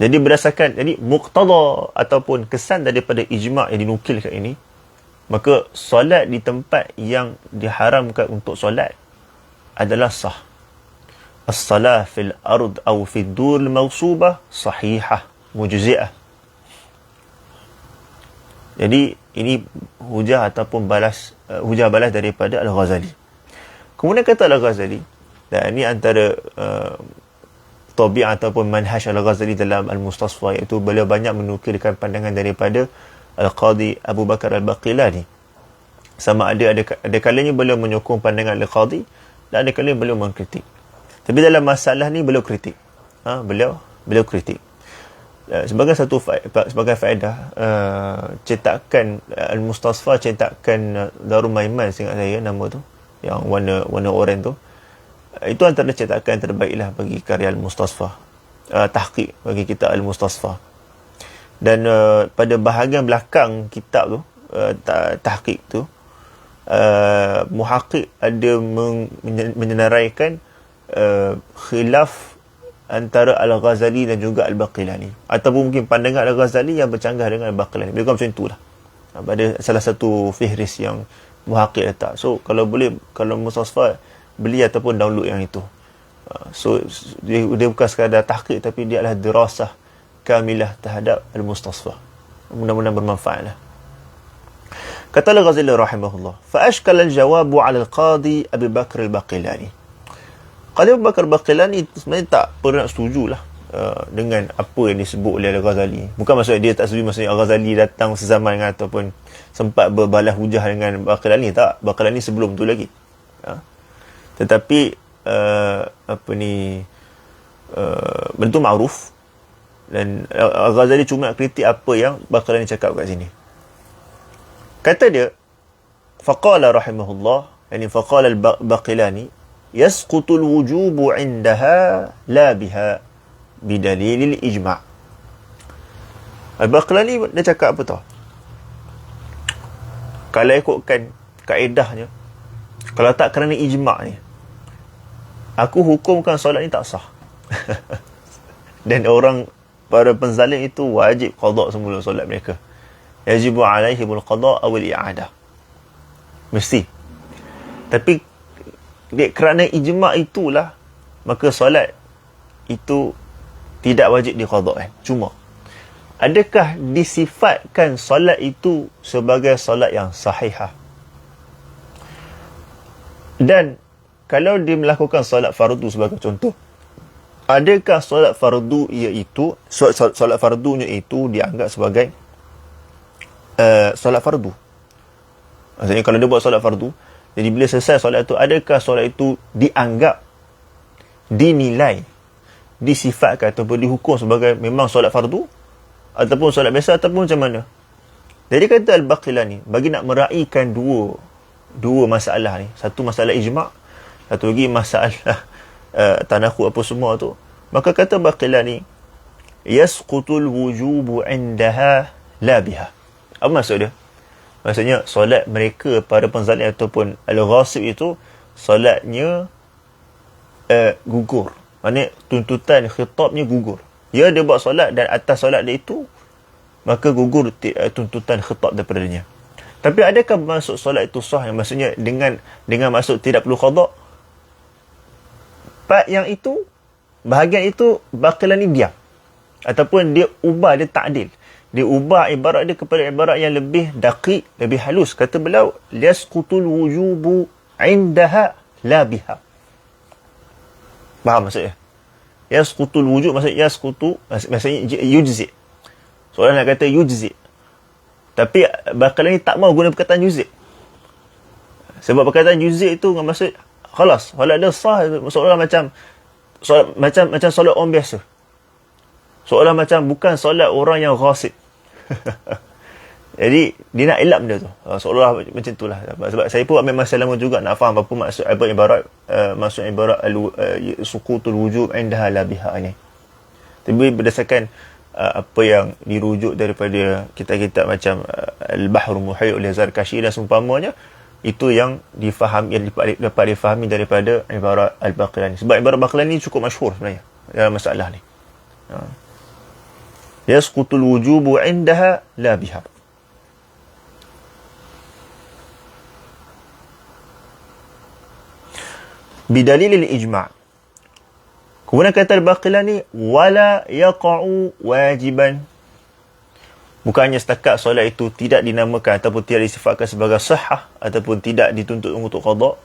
A: Jadi berdasarkan muqtada ataupun kesan daripada ijma' yang dinukilkan ini, maka solat di tempat yang diharamkan untuk solat adalah sah. As-salah fil ard atau fid dur al-mawsubah sahihah mujzi'ah. Jadi ini hujah ataupun hujah balas daripada Al-Ghazali. Kemudian kata Al-Ghazali, dan ini antara tabi'ah ataupun manhaj Al-Ghazali dalam Al-Mustasfa, iaitu beliau banyak menukilkan pandangan daripada Al-Qadhi Abu Bakar Al-Baqillani. Sama ada kalanya beliau menyokong pandangan Al-Qadhi dan ada kalanya beliau mengkritik. Tapi dalam masalah ni beliau kritik. Beliau kritik. Sebagai faedah, cetakan Al-Mustasfa, cetakan Darul Maiman seingat saya nama tu, yang warna oranye tu, itu antara cetakan terbaiklah bagi karya Al-Mustasfa, tahqiq bagi kitab Al-Mustasfa. Dan pada bahagian belakang kitab tu, tahqiq tu, muhaqqiq ada menyenaraikan khilaf antara Al-Ghazali dan juga Al-Baqilani, ataupun mungkin pandangan Al-Ghazali yang bercanggah dengan Al-Baqilani. Lebih kurang macam itulah. Ada salah satu fihris yang muhaqqiq letak. So kalau boleh, kalau Mustasfa, beli ataupun download yang itu. So dia bukan sekadar tahqiq, tapi dia adalah dirasah kamilah terhadap Al-Mustasfa. Mudah-mudahan bermanfaat lah. Kata Al-Ghazali rahimahullah, fa ashkala al-jawabu 'ala al-qadi Abu Bakr al-Baqilani. Qadi Abu Bakr al-Baqilani sebenarnya tak pernah setuju lah dengan apa yang disebut oleh Al-Ghazali. Bukan maksudnya dia tak setuju, maksudnya Al-Ghazali datang sezaman dengan, ataupun sempat berbalah hujah dengan Baqilani. Tak, Baqilani sebelum tu lagi. Tetapi benda tu ma'ruf, dan Al-Ghazali cuma kritik apa yang Baqilani cakap kat sini. Kata dia, faqala rahimahullah, yani faqala al-Baqilani, yasqutul wujubu indaha la biha bidalil ijma'. Al-Baqilani dia cakap apa tau? Kalau ikutkan kaedahnya, kalau tak kerana ijma' ni, aku hukumkan solat ni tak sah. Dan para penzalim itu wajib qada semula solat mereka. Yajibu alaihimul qada awil i'adah. Mesti. Tapi kerana ijma' itulah, maka solat itu tidak wajib diqada'kan. Cuma, adakah disifatkan solat itu sebagai solat yang sahihah? Dan kalau dia melakukan solat fardu sebagai contoh, adakah solat fardu iaitu solat fardunya itu dianggap sebagai solat fardu? Maksudnya kalau dia buat solat fardu, jadi bila selesai solat itu, adakah solat itu dianggap, dinilai, disifatkan ataupun dihukum sebagai memang solat fardu, ataupun solat biasa, ataupun macam mana? Jadi kata Al-Baqilani, bagi nak meraihkan dua masalah ni, satu masalah ijma', satu lagi masalah tanakhud apa semua tu, maka kata Baqilani, yasqutul wujubu indaha la biha. Apa maksud dia? Maksudnya solat mereka, para penzalim ataupun al-ghasib itu, solatnya gugur. Maksudnya tuntutan khitabnya gugur. Dia buat solat, dan atas solat dia itu maka gugur tuntutan khitab daripadanya. Tapi adakah masuk solat itu sah, yang maksudnya dengan maksud tidak perlu qada? Part yang itu, bahagian itu Baqilani diam, ataupun dia ubah, dia ta'dil, dia ubah ibarat dia kepada ibarat yang lebih daqiq, lebih halus. Kata beliau, yasqutul wujubu indaha la biha. Faham maksudnya? Yasqutul wujub, maksudnya yasqutu, maksudnya yujzi. Soalan nak kata yujzi, tapi Baqilani tak mau guna perkataan yujzi. Sebab perkataan yujzi itu maksud khalas, solat dia sah, seolah macam solat orang biasa. Seolah macam bukan solat orang yang ghasib. Jadi dia nak elak benda tu, seolah macam itulah. Sebab saya pun ambil masa lama juga nak faham apa maksud ibarat suqutul wujub indaha la biha ni. Tapi berdasarkan apa yang dirujuk daripada kitab-kitab macam Al-Bahrul Muhit oleh Zarkashi dan seumpamanya, itu yang dapat difahami daripada ibarat Al-Baqilani. Sebab ibarat Baqilani cukup masyhur sebenarnya dalam masalah ni. Yasqutul wujubu indaha la biha. Bidalil al-ijma'. Kemudian kata Al-Baqilani, wala yaqa'u wajiban. Bukannya setakat solat itu tidak dinamakan ataupun tidak disifatkan sebagai sahah, ataupun tidak dituntut untuk qada,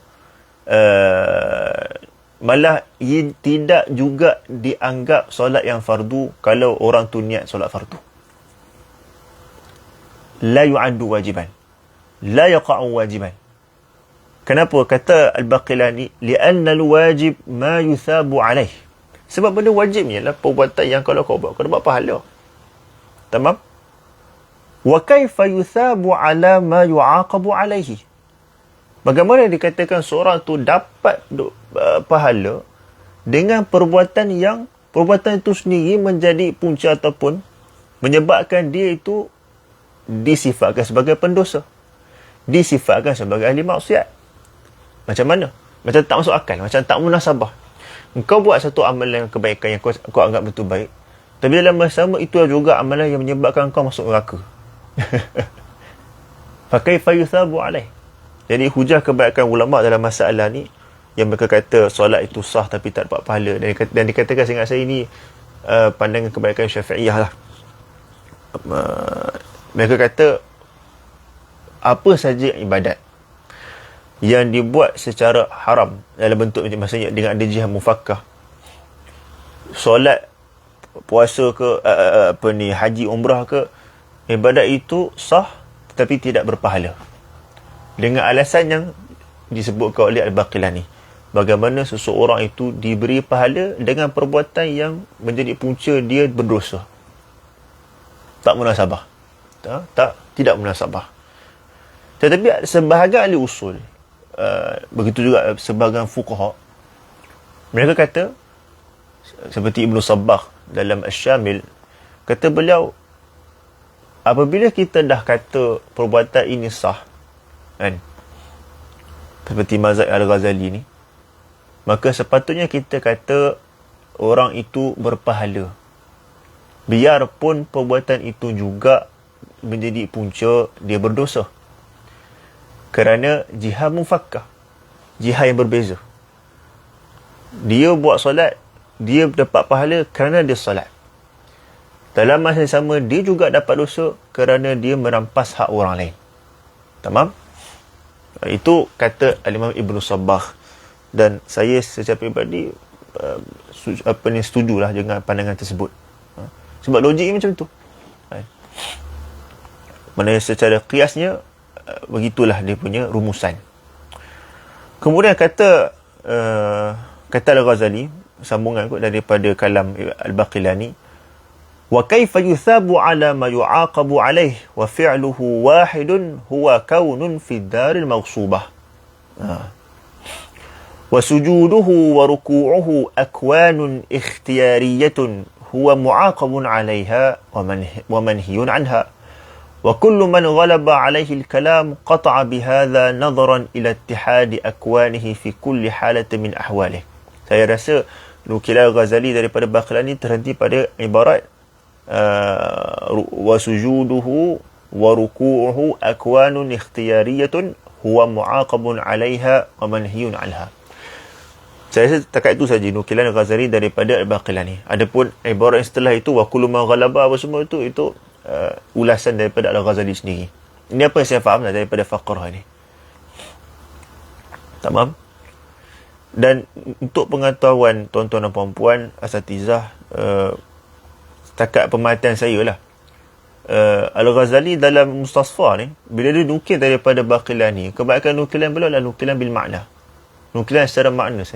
A: malah ia tidak juga dianggap solat yang fardu kalau orang tu niat solat fardu. La yu'addu wajiban, la yaqa'u wajiban. Kenapa? Kata Al-Baqilani, li'anna al-wajib ma yuthabu alaih. Sebab benda wajib ni adalah perbuatan yang kalau kau buat, kau dapat pahala. Tamam? Wa kaifa yuthabu ala ma yu'aqabu alaihi. Bagaimana dikatakan seorang tu dapat pahala dengan perbuatan itu sendiri menjadi punca ataupun menyebabkan dia itu disifatkan sebagai pendosa. disifatkan sebagai ahli maksiat. Macam mana? Macam tak masuk akal, macam tak munasabah. Engkau buat satu amalan kebaikan yang kau anggap betul baik, tapi dalam masa sama itu juga amalan yang menyebabkan kau masuk neraka. Fakaifa yuthabu alaih. Jadi hujah kebanyakan ulama dalam masalah ni, yang mereka kata solat itu sah tapi tak dapat pahala, dan dikatakan seingat saya ini pandangan kebanyakan Syafi'iyah lah. Mereka kata apa saja ibadat yang dibuat secara haram dalam bentuk maksudnya dengan ada jihad mufakkah, solat, puasa ke haji umrah ke, ibadat itu sah tetapi tidak berpahala, dengan alasan yang disebutkan oleh Al-Baqilani, bagaimana seseorang itu diberi pahala dengan perbuatan yang menjadi punca dia berdosa. Tak munasabah. Tidak munasabah. Tetapi sebahagian ahli usul, begitu juga sebahagian fuqaha, mereka kata, seperti Ibn Sabbah dalam Asy-Syamil, kata beliau, apabila kita dah kata perbuatan ini sah, kan, seperti mazhab Al-Ghazali ni, maka sepatutnya kita kata orang itu berpahala, biarpun perbuatan itu juga menjadi punca dia berdosa, kerana jihad mufakkah, jihad yang berbeza. Dia buat solat, dia dapat pahala kerana dia solat. Dalam masa yang sama, dia juga dapat dosa kerana dia merampas hak orang lain. Tamam? Itu kata Al-Imam Ibn Sabbah. Dan saya secara peribadi setujulah dengan pandangan tersebut. Sebab logik macam tu. Mana secara kiasnya, begitulah dia punya rumusan. Kemudian kata Al-Ghazali, sambungan kot daripada kalam Al-Baqilani, wa kaifa yuthabu ala ma yu'aqabu alaih wa fi'luhu wahidun huwa kaunun fi daril maghsubah. Wa sujuduhu wa ruku'uhu akwanun ikhtiyariyatun huwa mu'aqabun alaiha wa manhiyun anha. وكل من غلب عليه الكلام قطع بهذا نظرا إلى اتحاد أكوانه في كل حالة من أحواله. Saya rasa nukilan Ghazali daripada Baqilani terhenti pada ibarat wa sujuduhu wa ruku'uhu akwanun ikhtiyariyatun huwa mu'aqabun 'alayha wa manhiyun 'anha. Saya rasa takat itu saja nukilan Ghazali daripada Baqilani. Adapun ibarat setelah itu wa kullu man ghalaba apa semua itu ulasan daripada Al-Ghazali sendiri. Ini apa yang saya faham daripada faqrah ni. Tamam? Dan untuk pengetahuan tuan-tuan dan puan-puan asatizah, setakat pematian saya lah, Al-Ghazali dalam Mustasfa ni, bila dia nukil daripada Baqilani, kebanyakan nukilan beliau adalah nukilan bil makna, nukilan secara makna,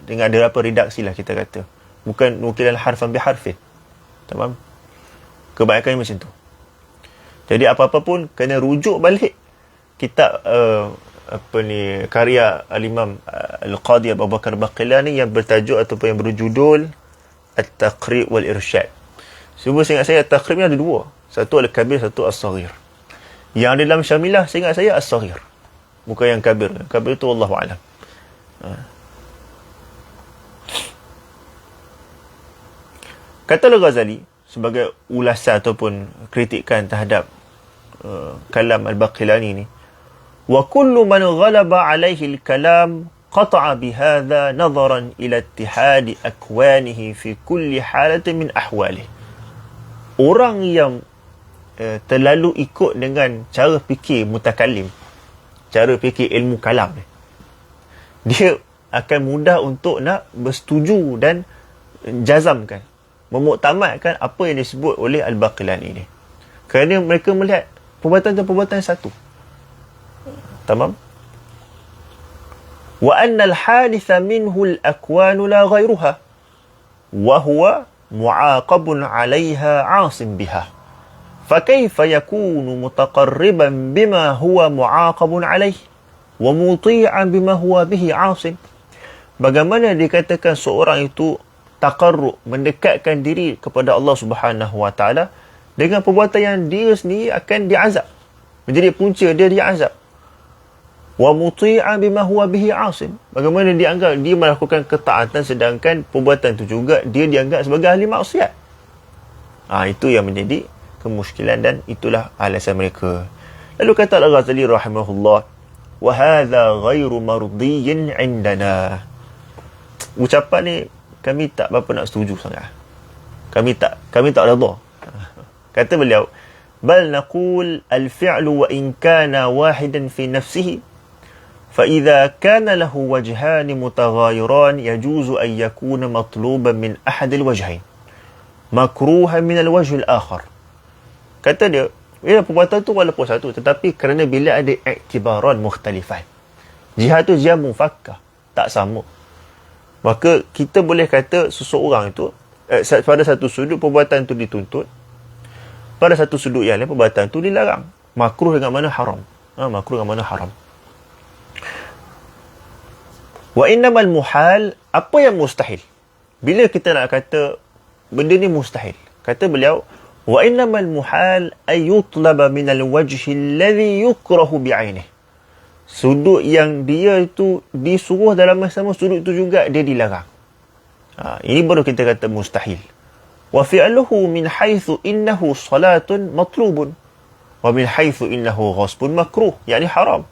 A: dengan ada apa redaksi lah kita kata, bukan nukilan harfan biharfin. Tamam? Kebanyakan macam tu. Jadi apa-apa pun kena rujuk balik kitab karya Al-Imam Al-Qadhi Abu Bakar Baqilani yang bertajuk ataupun yang berjudul At-Taqrib wal Irsyad. Cuma seingat saya At-Taqrib ni ada dua. Satu Al-Kabir, satu As-Saghir. Yang dalam Syamilah seingat saya As-Saghir, bukan yang Kabir. Kabir itu wallahu a'lam. Kata Al-Ghazali sebagai ulasan ataupun kritikan terhadap kalam Al-Baqilani ni, wa kullu man ghalaba alaihi al-kalam qata'a bihadha nazaran ila ittihadi akwanihi fi kulli halatin min ahwalih. Orang yang terlalu ikut dengan cara fikir mutakallim, cara fikir ilmu kalam ni, dia akan mudah untuk nak bersetuju dan jazamkan, memuktamadkan apa yang disebut oleh Al-Baqilani ini, kerana mereka melihat perbuatan satu. Tamam? Wa anna al-haditha minhu al-akwan la ghayruha wa huwa mu'aqabun 'alayha 'asim biha. Fa kayfa yakunu mutaqarriban bima huwa mu'aqabun 'alayhi wa muti'an bima huwa bihi 'asim? Bagaimana dikatakan seorang itu taqarrub, mendekatkan diri kepada Allah Subhanahu wa taala dengan perbuatan yang dia sendiri akan diazab, menjadi punca dia diazab, wa muti'a bima huwa bihi 'asim. Bagaimana dianggap dia melakukan ketaatan sedangkan perbuatan itu juga dia dianggap sebagai ahli maksiat. Itu yang menjadi kemusykilan dan itulah alasan mereka. Lalu kata Al-Ghazali rahimahullah, wa hadha ghairu mardiyyin 'indana. Ucapan ni kami tak berapa nak setuju sangat. Kami tak redha. Kata beliau, bal naqul al-fi'lu wa in kana wahidan fi nafsihi fa idza kana lahu wajhan mutaghayyiran yajuzu an yakuna matluban min ahad al-wajhain makruhan min al-wajh al-akhar. Kata dia, perbuatan tu walaupun satu, tetapi kerana bila ada iktibaran mukhtalifan, jihad tu jihad mufakkah, tak sama, maka kita boleh kata seseorang itu pada satu sudut perbuatan tu dituntut, pada satu sudut yang lain perbuatan tu dilarang. Makruh dengan mana haram. Makruh dengan mana haram. Wa innamal muhal, apa yang mustahil? Bila kita nak kata benda ni mustahil, kata beliau, wa innamal muhal ay yutlaba min al-wajhi alladhi yukrahu bi'ainih. Sudut yang dia itu disuruh dalam masa sama, sudut itu juga dia dilarang. Ini baru kita kata mustahil. Wa fi'luhu min haythu innahu salatun matlubun wa min haythu innahu ghasbun makruh, yani haram.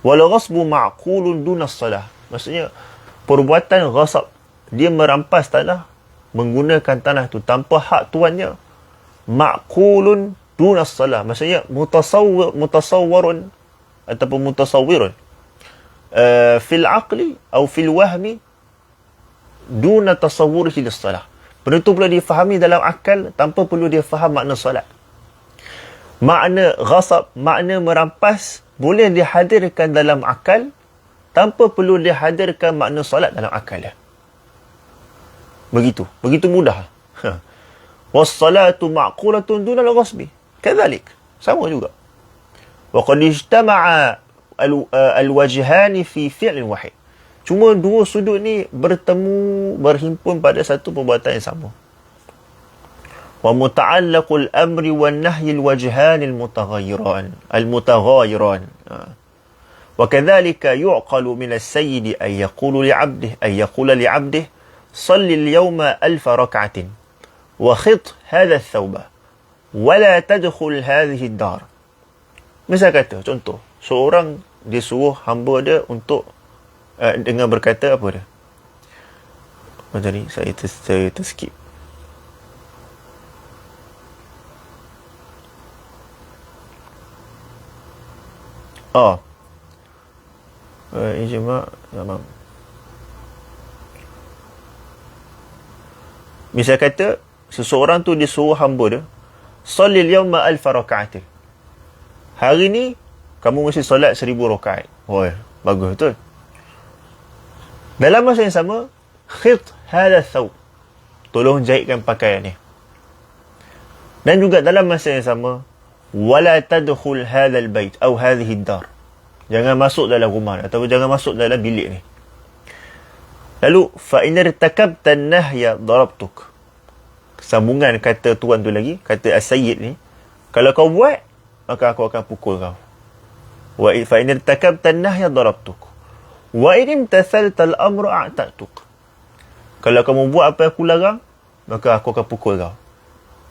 A: Wal ghasbu ma'qulun duna salah. Maksudnya perbuatan ghasab, dia merampas tanah, menggunakan tanah itu tanpa hak tuannya. Ma'qulun duna salah, maksudnya mutasawwarun ataupun mutasawwirun fil aqli atau fil wahmi duna tasawwurihi lis-salah. Benda itu perlu difahami dalam akal tanpa perlu dia faham makna salat. Makna ghasab, makna merampas, boleh dihadirkan dalam akal tanpa perlu dihadirkan makna salat dalam akal. Begitu mudah. Was-salatu ma'qulatun duna al-ghasbi. Kadzalik, sama juga. Wa qad ijtama'a al-wajhani fi fi'lin wahid. Cuma dua sudut ni berhimpun pada satu perbuatan yang sama. Wa muta'allaqul amri wan nahyi al-wajhan al-mutaghayyiran. Wa kadzalika yu'qalu min as-sayyid ay yaqula li'abdihi salli al-yawma 1000 rak'atin wa khit hadha ath-thawba wa la tadkhul hadhihi ad-dar. Misal kata, contoh, seorang dia suruh hamba dia untuk dengan berkata apa dia? Tadi saya terskip. Ijma' tamam. Misal kata seseorang tu disuruh hamba dia, sallil yawma 1000 rak'atin. Hari ni kamu mesti solat 1000 rakaat. Bagus betul. Dalam masa yang sama, khit hadha thawb, tolong jahitkan pakaian ni. Dan juga dalam masa yang sama, wala tadkhul hadha albayt atau hadhihi ad-dar, jangan masuk dalam rumah atau jangan masuk dalam bilik ni. Lalu fa in irtakabta an-nahya darabtuk. Sambungan kata tuan tu lagi, kata as-sayyid ni, kalau kau buat maka aku akan pukul kau. Wa fa in irtakabta an-nahya darabtuk. Wa in imtathalta al-amra a'tatuk. Kalau kamu buat apa yang aku larang, maka aku akan pukul kau.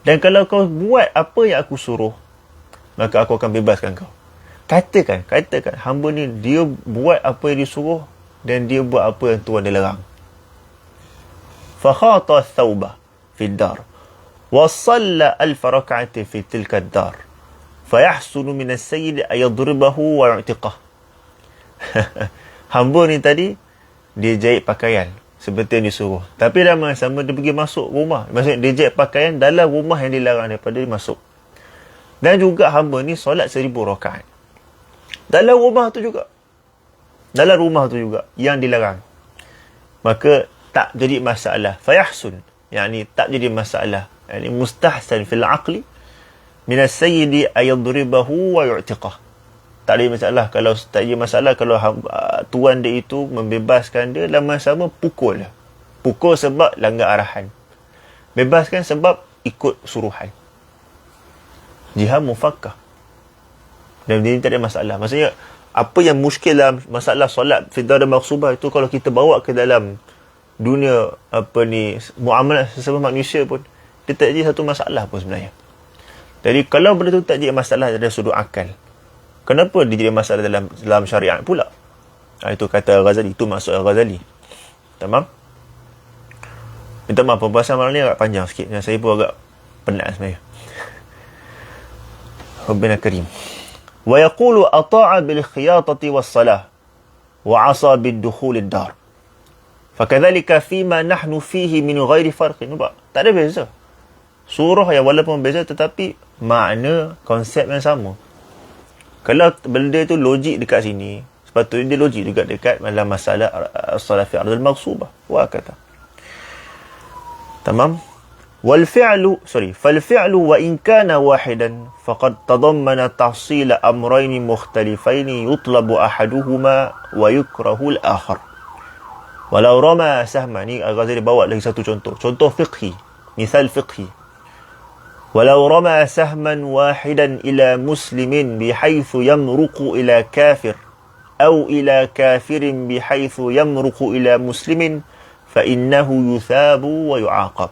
A: Dan kalau kau buat apa yang aku suruh, maka aku akan bebaskan kau. Katakan hamba ni dia buat apa yang disuruh dan dia buat apa yang tuan dia larang. Fa khata ath-thawba fi ad-dar wa salla 1000 rak'atin fi tilka ad-dar. Fa yahsunu min as-sayyid ay yadribahu wa yu'tiqah. Hamba ni tadi dia jahit pakaian seperti yang disuruh, tapi dalam masa sama dia pergi masuk rumah. Maksudnya dia jahit pakaian dalam rumah yang dilarang daripada dia masuk. Dan juga hamba ni solat 1000 rakaat dalam rumah tu juga. Dalam rumah tu juga yang dilarang. Maka tak jadi masalah. Fayahsun, yani tak jadi masalah. Yani mustahsan fil aqli min as-sayyidi ayadribahu wa yu'tiqah. Tak ada masalah kalau tuan dia itu membebaskan dia, dalam masa sama pukul. Pukul sebab langgar arahan, bebaskan sebab ikut suruhan. Jihad mufakkah. Dan ini tak ada masalah. Maksudnya apa yang muskil dalam masalah solat fitrah dan maksubah itu, kalau kita bawa ke dalam dunia muamalah sesama manusia pun, dia tak jadi satu masalah pun sebenarnya. Jadi kalau benda tu tak jadi masalah dari sudut akal, kenapa dia jadi masalah dalam syariat pula? Itu kata Ghazali, itu maksud Ghazali. Tamam? Minta maaf, pembahasan malam ni agak panjang sikit. Saya pun agak penat sebenarnya. Rabbina Karim. Wa yaqulu ata'a bil khiyatati was salah wa 'asa bid dukhul ad-dar. Fakadzalika fima nahnu fihi min ghairi farqin. Nampak? Tak ada beza. Surah yang walaupun beza tetapi makna konsep yang sama. Kalau benda tu logik dekat sini, sepatutnya dia logik juga dekat dalam masalah as-salah fi ardil maghsubah. Wa kata. Tamam? فالفعل وإن كان واحدا فقد تضمن تحصيل أمرين مختلفين يطلب أحدهما ويكره الآخر. ولو رمى سهما, ni Al-Ghazali bawa lagi satu contoh fiqhi, misal fiqhi. ولو رمى سهما واحدا إلى مسلم بحيث يمرق إلى كافر أو إلى كافر بحيث يمرق إلى مسلم فإنه يثاب ويعاقب.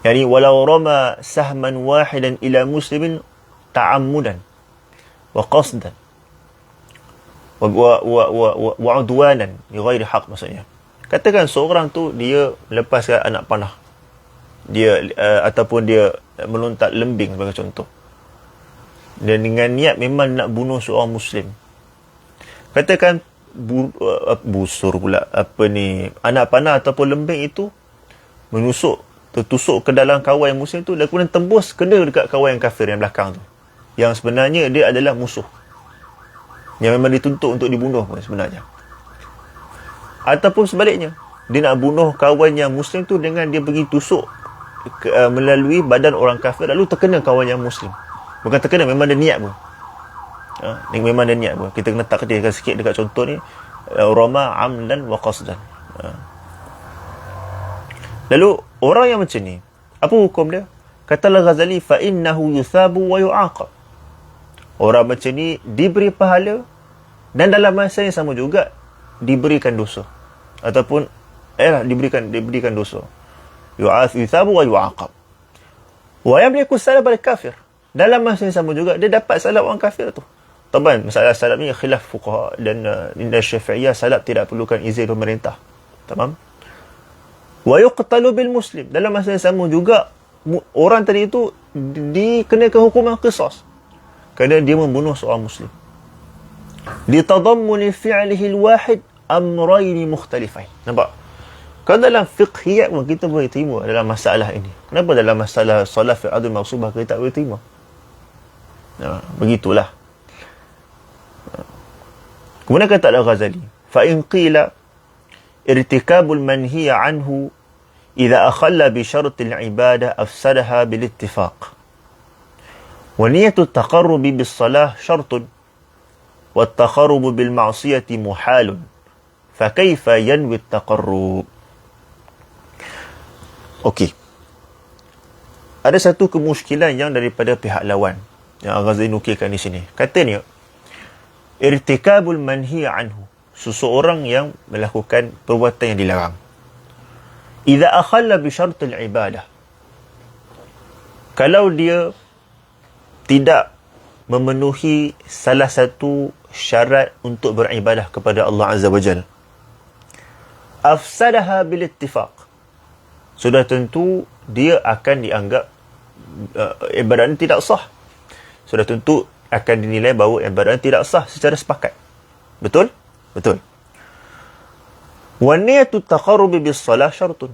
A: يعني ولو رمى سهما واحدا إلى مسلم تعمدا وقصدا وعدوانا بغير حق, maksudnya katakan seorang tu dia lepaskan anak panah dia, ataupun dia melontar lembing sebagai contoh, dan dengan niat memang nak bunuh seorang muslim. Katakan busur pula anak panah ataupun lembing itu tertusuk ke dalam kawan yang muslim tu, dan kemudian tembus kena dekat kawan yang kafir yang belakang tu, yang sebenarnya dia adalah musuh, yang memang dituntut untuk dibunuh pun sebenarnya. Ataupun sebaliknya, dia nak bunuh kawan yang muslim tu dengan dia pergi tusuk melalui badan orang kafir, lalu terkena kawan yang muslim. Bukan terkena, memang ada niat pun. Memang ada niat pun. Kita kena takdirkan sikit dekat contoh ni, rama amdan wa qasdan. Lalu orang yang macam ni, apa hukum dia? Kata Al-Ghazali, fa innahu yuthabu wa yu'aqab. Orang macam ni diberi pahala dan dalam masa yang sama juga diberikan dosa, ataupun diberikan dosa. Yuthabu wa yu'aqab. Wa yamliku salam al kafir. Dalam masa yang sama juga dia dapat salam orang kafir tu. Taban, masalah salam ni khilaf fuqaha, dan inda Syafi'iyah salam tidak perlukan izin pemerintah. Tamam? Wa yuqtalu bil muslim. Dalam masa yang sama juga orang tadi itu dikenakan hukuman qisas kerana dia membunuh seorang muslim. Litadammuni fi'lihi al-wahid amrayn mukhtalifain. Nampak? Kalau dalam fiqhiyat pun kita boleh terima dalam masalah ini. Kenapa dalam masalah solat fi ardil maghsubah kita tak boleh terima? Begitulah. Kemudian kata Al-Ghazali, fa in qila ارتكاب المنهي عنه إذا أخل بشرط العبادة أفسدها بالاتفاق، ونية التقرب بالصلاة شرط، والتقرب بالمعصية محال، فكيف ينوي التقرب؟ Okey. Ada satu kemusykilan yang daripada pihak lawan yang Al-Ghazali nukilkan di sini. Katanya, irtikabul manhi anhu, seseorang yang melakukan perbuatan yang dilarang. Idza akhalla bi syartil ibadah, kalau dia tidak memenuhi salah satu syarat untuk beribadah kepada Allah Azza wa Jalla, afsadaha bil ittifaq, sudah tentu dia akan dianggap ibadah tidak sah. Sudah tentu akan dinilai bahawa ibadah tidak sah secara sepakat. Betul? Betul. Wa niyatu taqarrub bis salah syartun.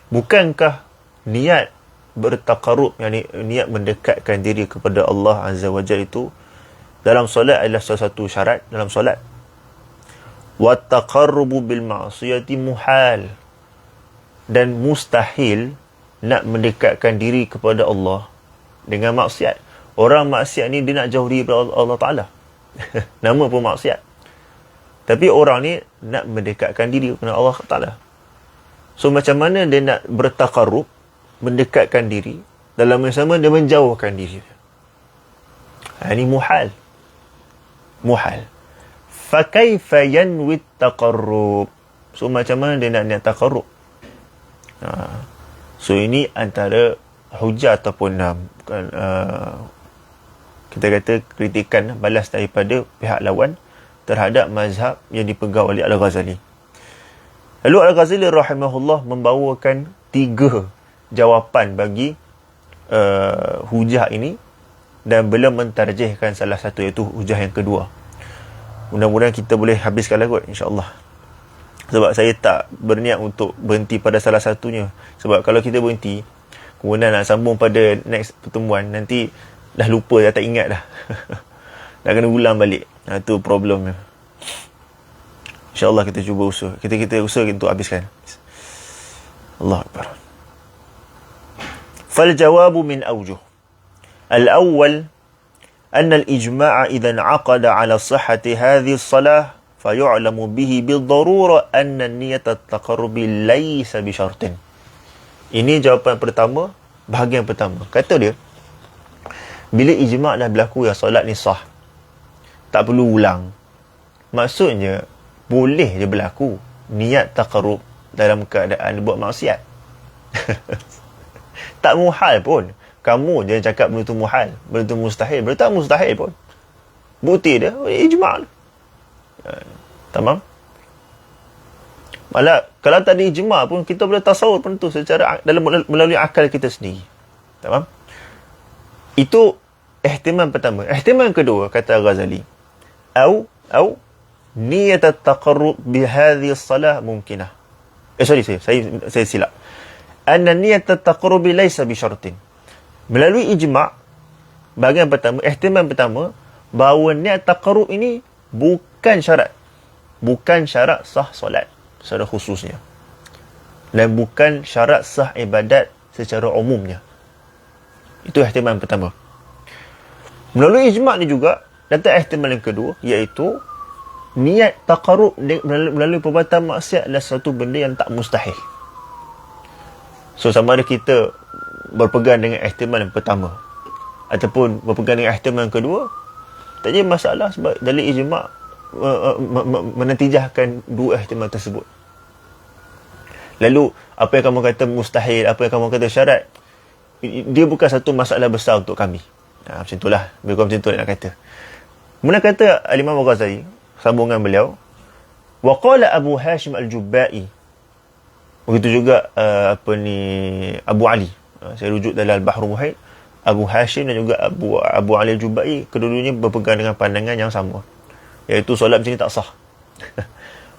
A: Bukankah niat bertaqarrub, yakni niat mendekatkan diri kepada Allah Azza wa Jalla itu dalam solat adalah salah satu syarat dalam solat. Wa taqarrubu bil ma'siyati muhal. Dan mustahil nak mendekatkan diri kepada Allah dengan maksiat. Orang maksiat ni dia nak jauh diri daripada Allah Ta'ala. Nama pun maksiat. Tapi orang ni nak mendekatkan diri kepada Allah Ta'ala. So macam mana dia nak bertaqarrub, mendekatkan diri, dalam yang sama dia menjauhkan diri. Ini muhal. muhal. Fakaifa yanwi taqarrub? So macam mana dia nak niat taqarrub? So ini antara hujah ataupun kita kata kritikan balas daripada pihak lawan terhadap mazhab yang dipegang oleh Al-Ghazali. Lalu Al-Ghazali rahimahullah membawakan 3 jawapan bagi hujah ini, dan beliau mentarjihkan salah satu, iaitu hujah yang kedua. Mudah-mudahan kita boleh habiskan lah kot, insyaAllah. Sebab saya tak berniat untuk berhenti pada salah satunya. Sebab kalau kita berhenti, kemudian nak sambung pada next pertemuan, nanti dah lupa, dah tak ingat dah. Dah kena ulang balik. Itu problemnya. InsyaAllah kita cuba usaha. Kita usaha untuk habiskan. Allah Akbar. فالجواب من أوجه. الأول أن الإجماع إذا انعقد على صحة هذه الصلاة فيعلم به بالضرورة أن النية التقرب ليس بشرط. Ini jawapan pertama, bahagian pertama. Kata dia, bila ijma' dah berlaku yang solat ni sah, tak perlu ulang. Maksudnya, boleh je berlaku niat taqarrub dalam keadaan buat maksiat. Tak muhal pun. Kamu jangan cakap benda tu muhal, benda tu mustahil. Benda tak mustahil pun. Bukti dia, ijma' lah. Tamam? Malah, kalau tak ada ijma' pun, kita boleh tasawur pun tu secara melalui akal kita sendiri. Tamam? Itu ihtimal pertama. Ihtimal kedua, kata Ghazali, Au niyat at-taqarrub bihadhihi as-salah mumkinah. Saya silap. Anna niyat at-taqarrub laysa bi syartin. Melalui ijma', bahagian pertama, ihtimal pertama, bahawa niat taqarrub ini bukan syarat. Bukan syarat sah solat secara khususnya. Dan bukan syarat sah ibadat secara umumnya. Itu ihtimal pertama. Melalui ijma' ni juga, datang ihtimal yang kedua, iaitu niat taqarrub melalui perbuatan maksiat adalah satu benda yang tak mustahil. So, sama ada kita berpegang dengan ihtimal yang pertama ataupun berpegang dengan ihtimal yang kedua, tak jadi masalah, sebab dalil ijma' menatijahkan dua ihtimal tersebut. Lalu, apa yang kamu kata mustahil, apa yang kamu kata syarat, dia bukan satu masalah besar untuk kami. Macam itulah, macam tu nak kata. Kemudian kata Al-Imam Al-Ghazali, sambungan beliau, wa qala Abu Hashim Al-Jubba'i, begitu juga Abu Ali. Saya rujuk dalam Al-Bahrul Muhit. Abu Hashim dan juga Abu Ali Al-Jubba'i, kedua-duanya berpegang dengan pandangan yang sama, iaitu solat macam ni tak sah.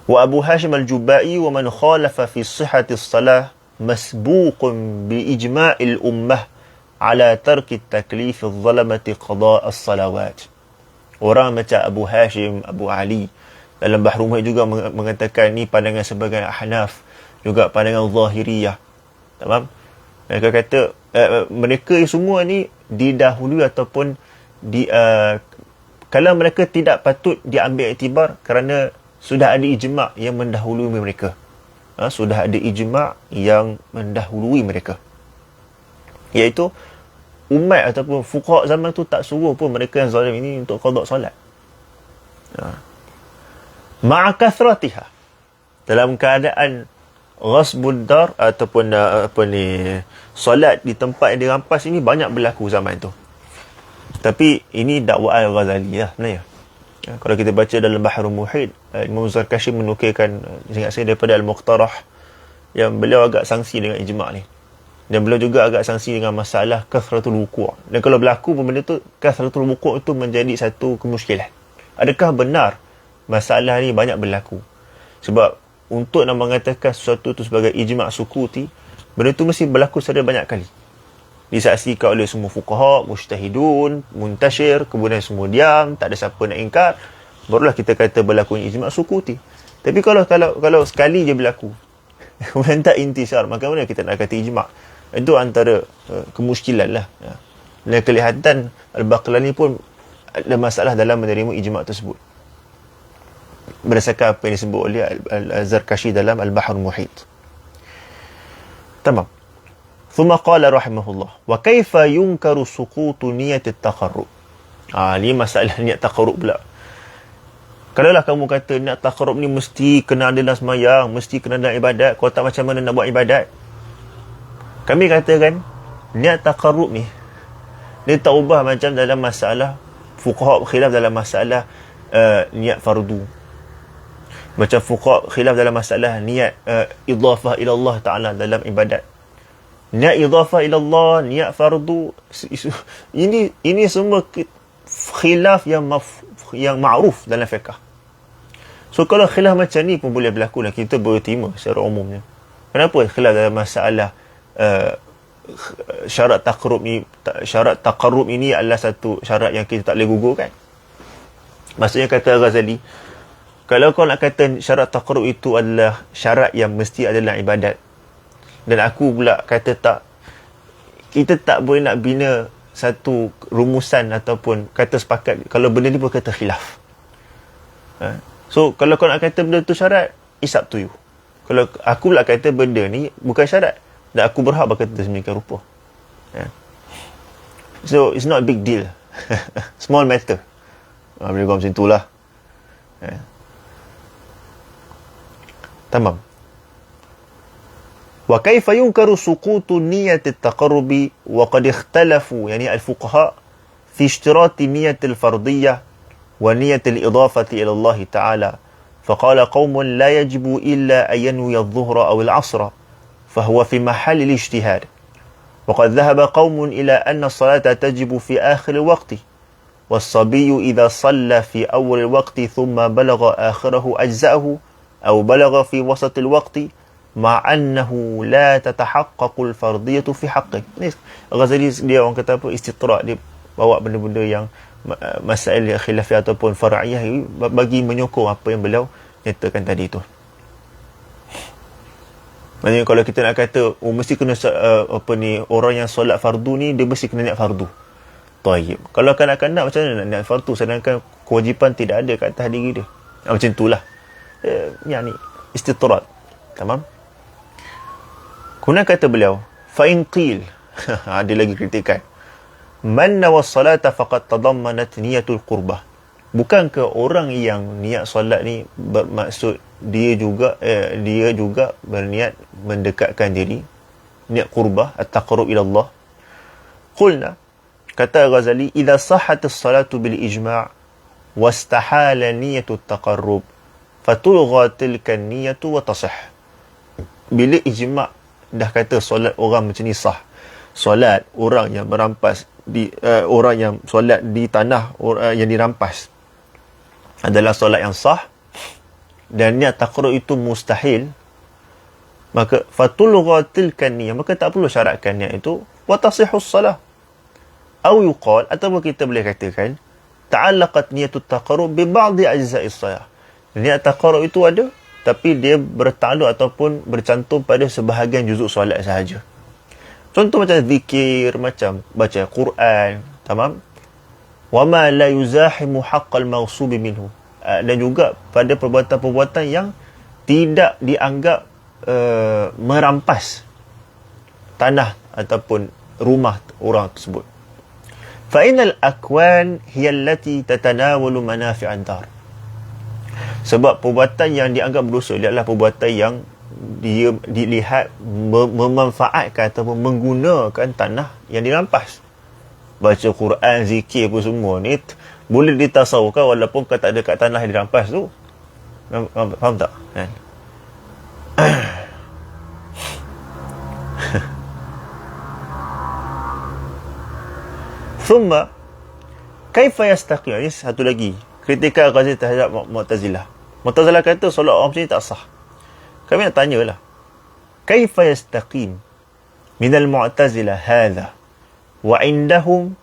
A: Wa Abu Hashim Al-Jubba'i wa man khalafa fi sihhati as-salah masbuqun bi ijma'il ummah ala tarki at-taklif adh-dhalamati qada' as-salawat. Orang macam Abu Hashim, Abu Ali dalam Bahrul Muhit juga mengatakan ni pandangan sebagai Ahnaf, juga pandangan Zahiriyah. Tamam? Mereka kata mereka semua ni didahului ataupun kalau mereka tidak patut diambil iktibar kerana sudah ada ijma' yang mendahului mereka. Sudah ada ijma' yang mendahului mereka. Iaitu umat ataupun fuqaha zaman tu tak suruh pun mereka yang zalim ini untuk qada solat. Ma'a kathratiha, dalam keadaan ghasbud dar ataupun solat di tempat yang dirampas ini banyak berlaku zaman tu. Tapi ini dakwaan Al-Ghazali lah sebenarnya. Kalau kita baca dalam Bahrul Muhit, Imam Zarkashi menukilkan, ingat saya, daripada Al-Muqtarah, yang beliau agak sangsi dengan ijma' ni. Dan beliau juga agak sangsi dengan masalah kathratul wuku'. Dan kalau berlaku benda tu, kathratul wuku' itu menjadi satu kemuskilan. Adakah benar masalah ni banyak berlaku? Sebab untuk nak mengatakan sesuatu itu sebagai ijma' sukuti, benda tu mesti berlaku secara banyak kali. Disaksikan oleh semua fuqaha, mujtahidun, muntashir, kemudian semua diam, tak ada siapa nak ingkar, barulah kita kata berlaku ijma' sukuti. Tapi kalau sekali je berlaku, kemudian tak intisar, maka mana kita nak kata ijma'? Itu antara kemuskilan lah. Dan kelihatan Al-Baqlani pun ada masalah dalam menerima ijma' tersebut, berdasarkan apa yang disebut oleh Al-Zarkashi dalam Al-Bahrul Muhit. Tamam. ثم قال رحمه الله وكيف ينكر سقوط نية التقرب. Ini masalah niat taqarrub pula. Kalaulah kamu kata niat taqarrub ni mesti kena dalam semayang, mesti kena dalam ibadat, kalau tak macam mana nak buat ibadat? Kami katakan niat taqarrub ni dia tak ubah macam dalam masalah fuqaha khilaf dalam masalah niat fardu. Macam fuqaha khilaf dalam masalah niat idhafah ila Allah Ta'ala dalam ibadat. Niat idhafah ila Allah, niat fardu, ini semua khilaf yang ma'ruf dalam fiqh. So kalau khilaf macam ni pun boleh berlaku dan kita boleh terima secara umumnya. Kenapa khilaf dalam masalah syarat taqarrub ini adalah satu syarat yang kita tak boleh gugurkan? Maksudnya kata Ghazali, kalau kau nak kata syarat taqarrub itu adalah syarat yang mesti adalah ibadat, dan aku pula kata tak, kita tak boleh nak bina satu rumusan ataupun kata sepakat kalau benda ni pun kata khilaf. So kalau kau nak kata benda tu syarat, it's up to you. Kalau aku pula kata benda ni bukan syarat dan aku berhak berkata sedemikian rupa. So it's not a big deal. Small matter. Boleh kau macam itulah. Tamam. وكيف ينكر سقوط نية التقرب وقد اختلفوا يعني الفقهاء في اشتراط نية الفرضية ونية الإضافة إلى الله تعالى فقال قوم لا يجب إلا أن ينوي الظهر أو العصر فهو في محل الاجتهاد وقد ذهب قوم إلى أن الصلاة تجب في آخر الوقت والصبي إذا صلى في أول الوقت ثم بلغ آخره أجزأه أو بلغ في وسط الوقت مع أنه لا تتحقق الفرضية في حقه. Ni Ghazali dia orang kata apa, istitrak, dia bawa benda-benda yang masail khilafiyah ataupun far'iyah bagi menyokong apa yang beliau nyatakan tadi tu. Maksudnya kalau kita nak kata mesti kena orang yang solat fardu ni dia mesti kena niat fardu. Tayyib. Kalau kanak-kanak macam mana nak niat fardu sedangkan kewajipan tidak ada kat atas diri dia. Macam itulah. Yani istitrak. Tamam? Kemudian kata beliau, fa'in qil, ada lagi kritikan, man nawas salata faqad tadammanat niyatul qurbah. Bukankah orang yang niat solat ni bermaksud dia juga berniat mendekatkan diri, niat qurbah, at-taqarrub ila Allah? Qulna, kata Ghazali, idza sahhat as-salatu bil ijma' wastahala niyatut taqarrub fatulgha tilka an-niyatu wa tasih. Bila ijma' dah kata solat orang macam ni sah, solat orang yang merampas orang yang solat di tanah yang dirampas adalah solat yang sah dan niat taqarrub itu mustahil, maka fatulgha tilka an-niyah, maka tak perlu syaratkan niat itu, wa tasihus salah. Atau yuqal, ataupun kita boleh katakan ta'allaqat niyatut taqarrub bi ba'dhi ajza'is salah. Niat taqarrub itu ada tapi dia bertakluk ataupun bercantum pada sebahagian juzuk solat sahaja. Contoh macam zikir, macam baca Quran, tamam? Wa ma la yuzahimu haqqal mawsubi minhu. Dan juga pada perbuatan-perbuatan yang tidak dianggap merampas tanah ataupun rumah orang tersebut. Fa innal akwan hiya allati tatanawalu manafi'ad dar. Sebab perbuatan yang dianggap berdosa dia adalah perbuatan yang dia dilihat memanfaatkan ataupun menggunakan tanah yang dirampas. Baca Quran, zikir apa semua ni boleh ditasawurkan walaupun kau tak ada kat tanah yang dirampas tu. Faham tak? Kan? Thumma kaifa yastaqim. Ini satu lagi kritikan Ghazali terhadap Mu'tazilah. Mu'tazilah kata solat orang macam ni tak sah. Kami nak tanyalah, kaifa yastaqim min al-Mu'tazilah hadha wa indahum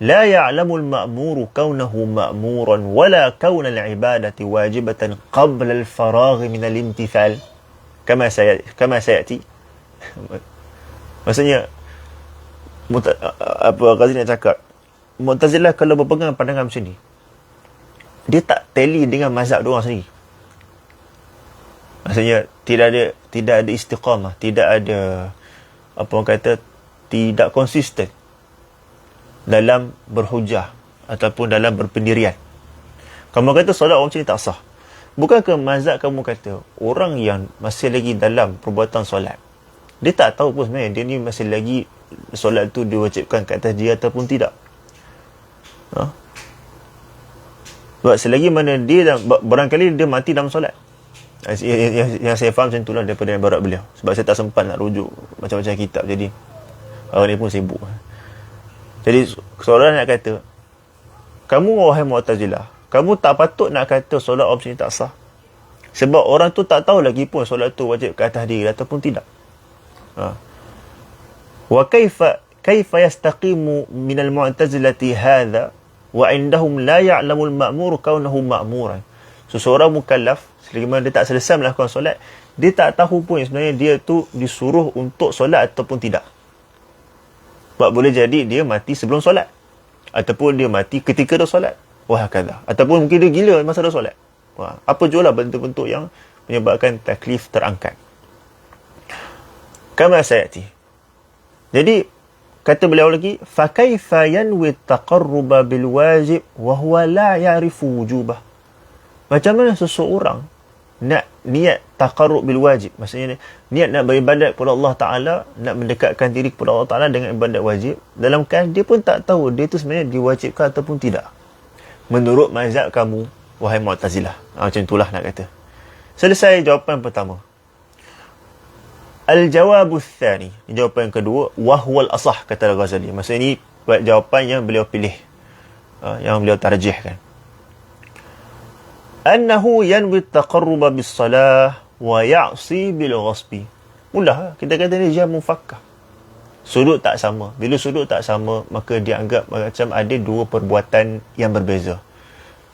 A: la ya'lamu al-ma'muru kaunahu ma'muran wala kauna al-ibadati wajibatan qabla al-faragh min al-imtithal kama sayati. Maksudnya apa Ghazali nak cakap, Mu'tazilah kalau berpegang pandangan macam ni, dia tak tally dengan mazhab diorang sendiri. Maksudnya tidak ada istiqamah, tidak ada apa orang kata, tidak konsisten dalam berhujah ataupun dalam berpendirian. Kamu kata solat orang macam ni tak sah. Bukankah mazhab kamu kata orang yang masih lagi dalam perbuatan solat, dia tak tahu pun sebenarnya dia ni masih lagi solat tu diwajibkan ke atas dia ataupun tidak. Sebab selagi mana dia barangkali dia mati dalam solat. Yang saya faham macam itulah daripada ibarat beliau. Sebab saya tak sempat nak rujuk macam-macam kitab, jadi orang ni pun sibuk. Jadi seorang nak kata, kamu wahai Mu'tazilah, kamu tak patut nak kata solat orang macam ni tak sah. Sebab orang tu tak tahu lagi pun solat tu wajib ke atas dia ataupun tidak. Wa kaifa yastaqimu minal mu'tazilati hadha wa indahum la ya'lamul ma'mur kaunahu ma'muran. Seseorang mukallaf, selagi mana dia tak selesai melakukan solat, dia tak tahu pun sebenarnya dia tu disuruh untuk solat ataupun tidak. Sebab boleh jadi dia mati sebelum solat, ataupun dia mati ketika dah solat, wahakadha. Ataupun mungkin dia gila masa dah solat. Apa jua lah bentuk-bentuk yang menyebabkan taklif terangkat. Kama sayati. Jadi kata beliau lagi, fa kaifa yanwi taqarruba bil wajib wa huwa la ya'rifu wujubah. Macam mana seseorang nak niat taqarrub bil wajib, maksudnya niat nak beribadat kepada Allah Ta'ala, nak mendekatkan diri kepada Allah Ta'ala dengan ibadat wajib, dalam keadaan dia pun tak tahu dia tu sebenarnya diwajibkan ataupun tidak, menurut mazhab kamu wahai Mu'tazilah. Macam itulah nak kata. Selesai jawapan pertama. Al-jawabu tsani, jawapan yang kedua, wahwal asah, kata Al-Ghazali. Maksudnya ini jawapan yang beliau pilih, yang beliau tarjihkan. Annahu yanwi taqarruba bis salah wa ya'si bil ghasbi. Mudah, kita kata ni dia mufakkah. Sudut tak sama. Bila sudut tak sama, maka dia anggap macam ada dua perbuatan yang berbeza.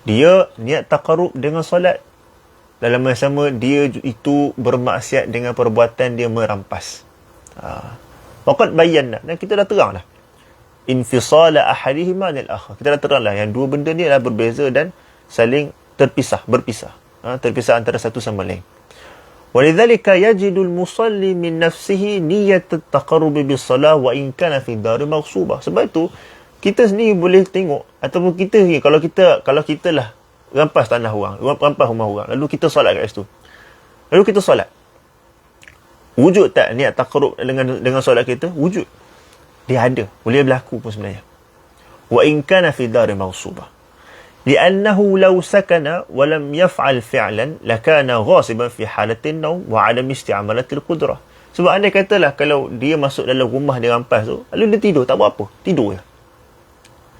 A: Dia niat taqarrub dengan solat, dalam masa sama dia itu bermaksiat dengan perbuatan dia merampas. Waqad bayyana, dan kita dah terang dah infisala ahadihima anil akhar. Kita dah terang lah yang dua benda ni adalah berbeza dan saling berpisah. Terpisah antara satu sama lain. Walidzalika yajidul musalli min nafsihi niyyat at-taqarrub bis-salah wa in kana fi dar maghsubah. Sebab itu kita sendiri boleh tengok, ataupun kita ni kalau kita lah rampas tanah orang, rampas rumah orang, lalu kita solat kat situ. Lalu kita solat. Wujud tak niat taqarrub dengan solat kita? Wujud. Dia ada, boleh berlaku pun sebenarnya. Wa in kana fi dar maghsubah. لأنه لو سكن ولم يفعل فعلا لكان غاصبا في حالة النوم وعدم استعمالة القدرة. Sebab anda katalah kalau dia masuk dalam rumah dia rampas tu, lalu dia tidur, tak buat apa, tidur je.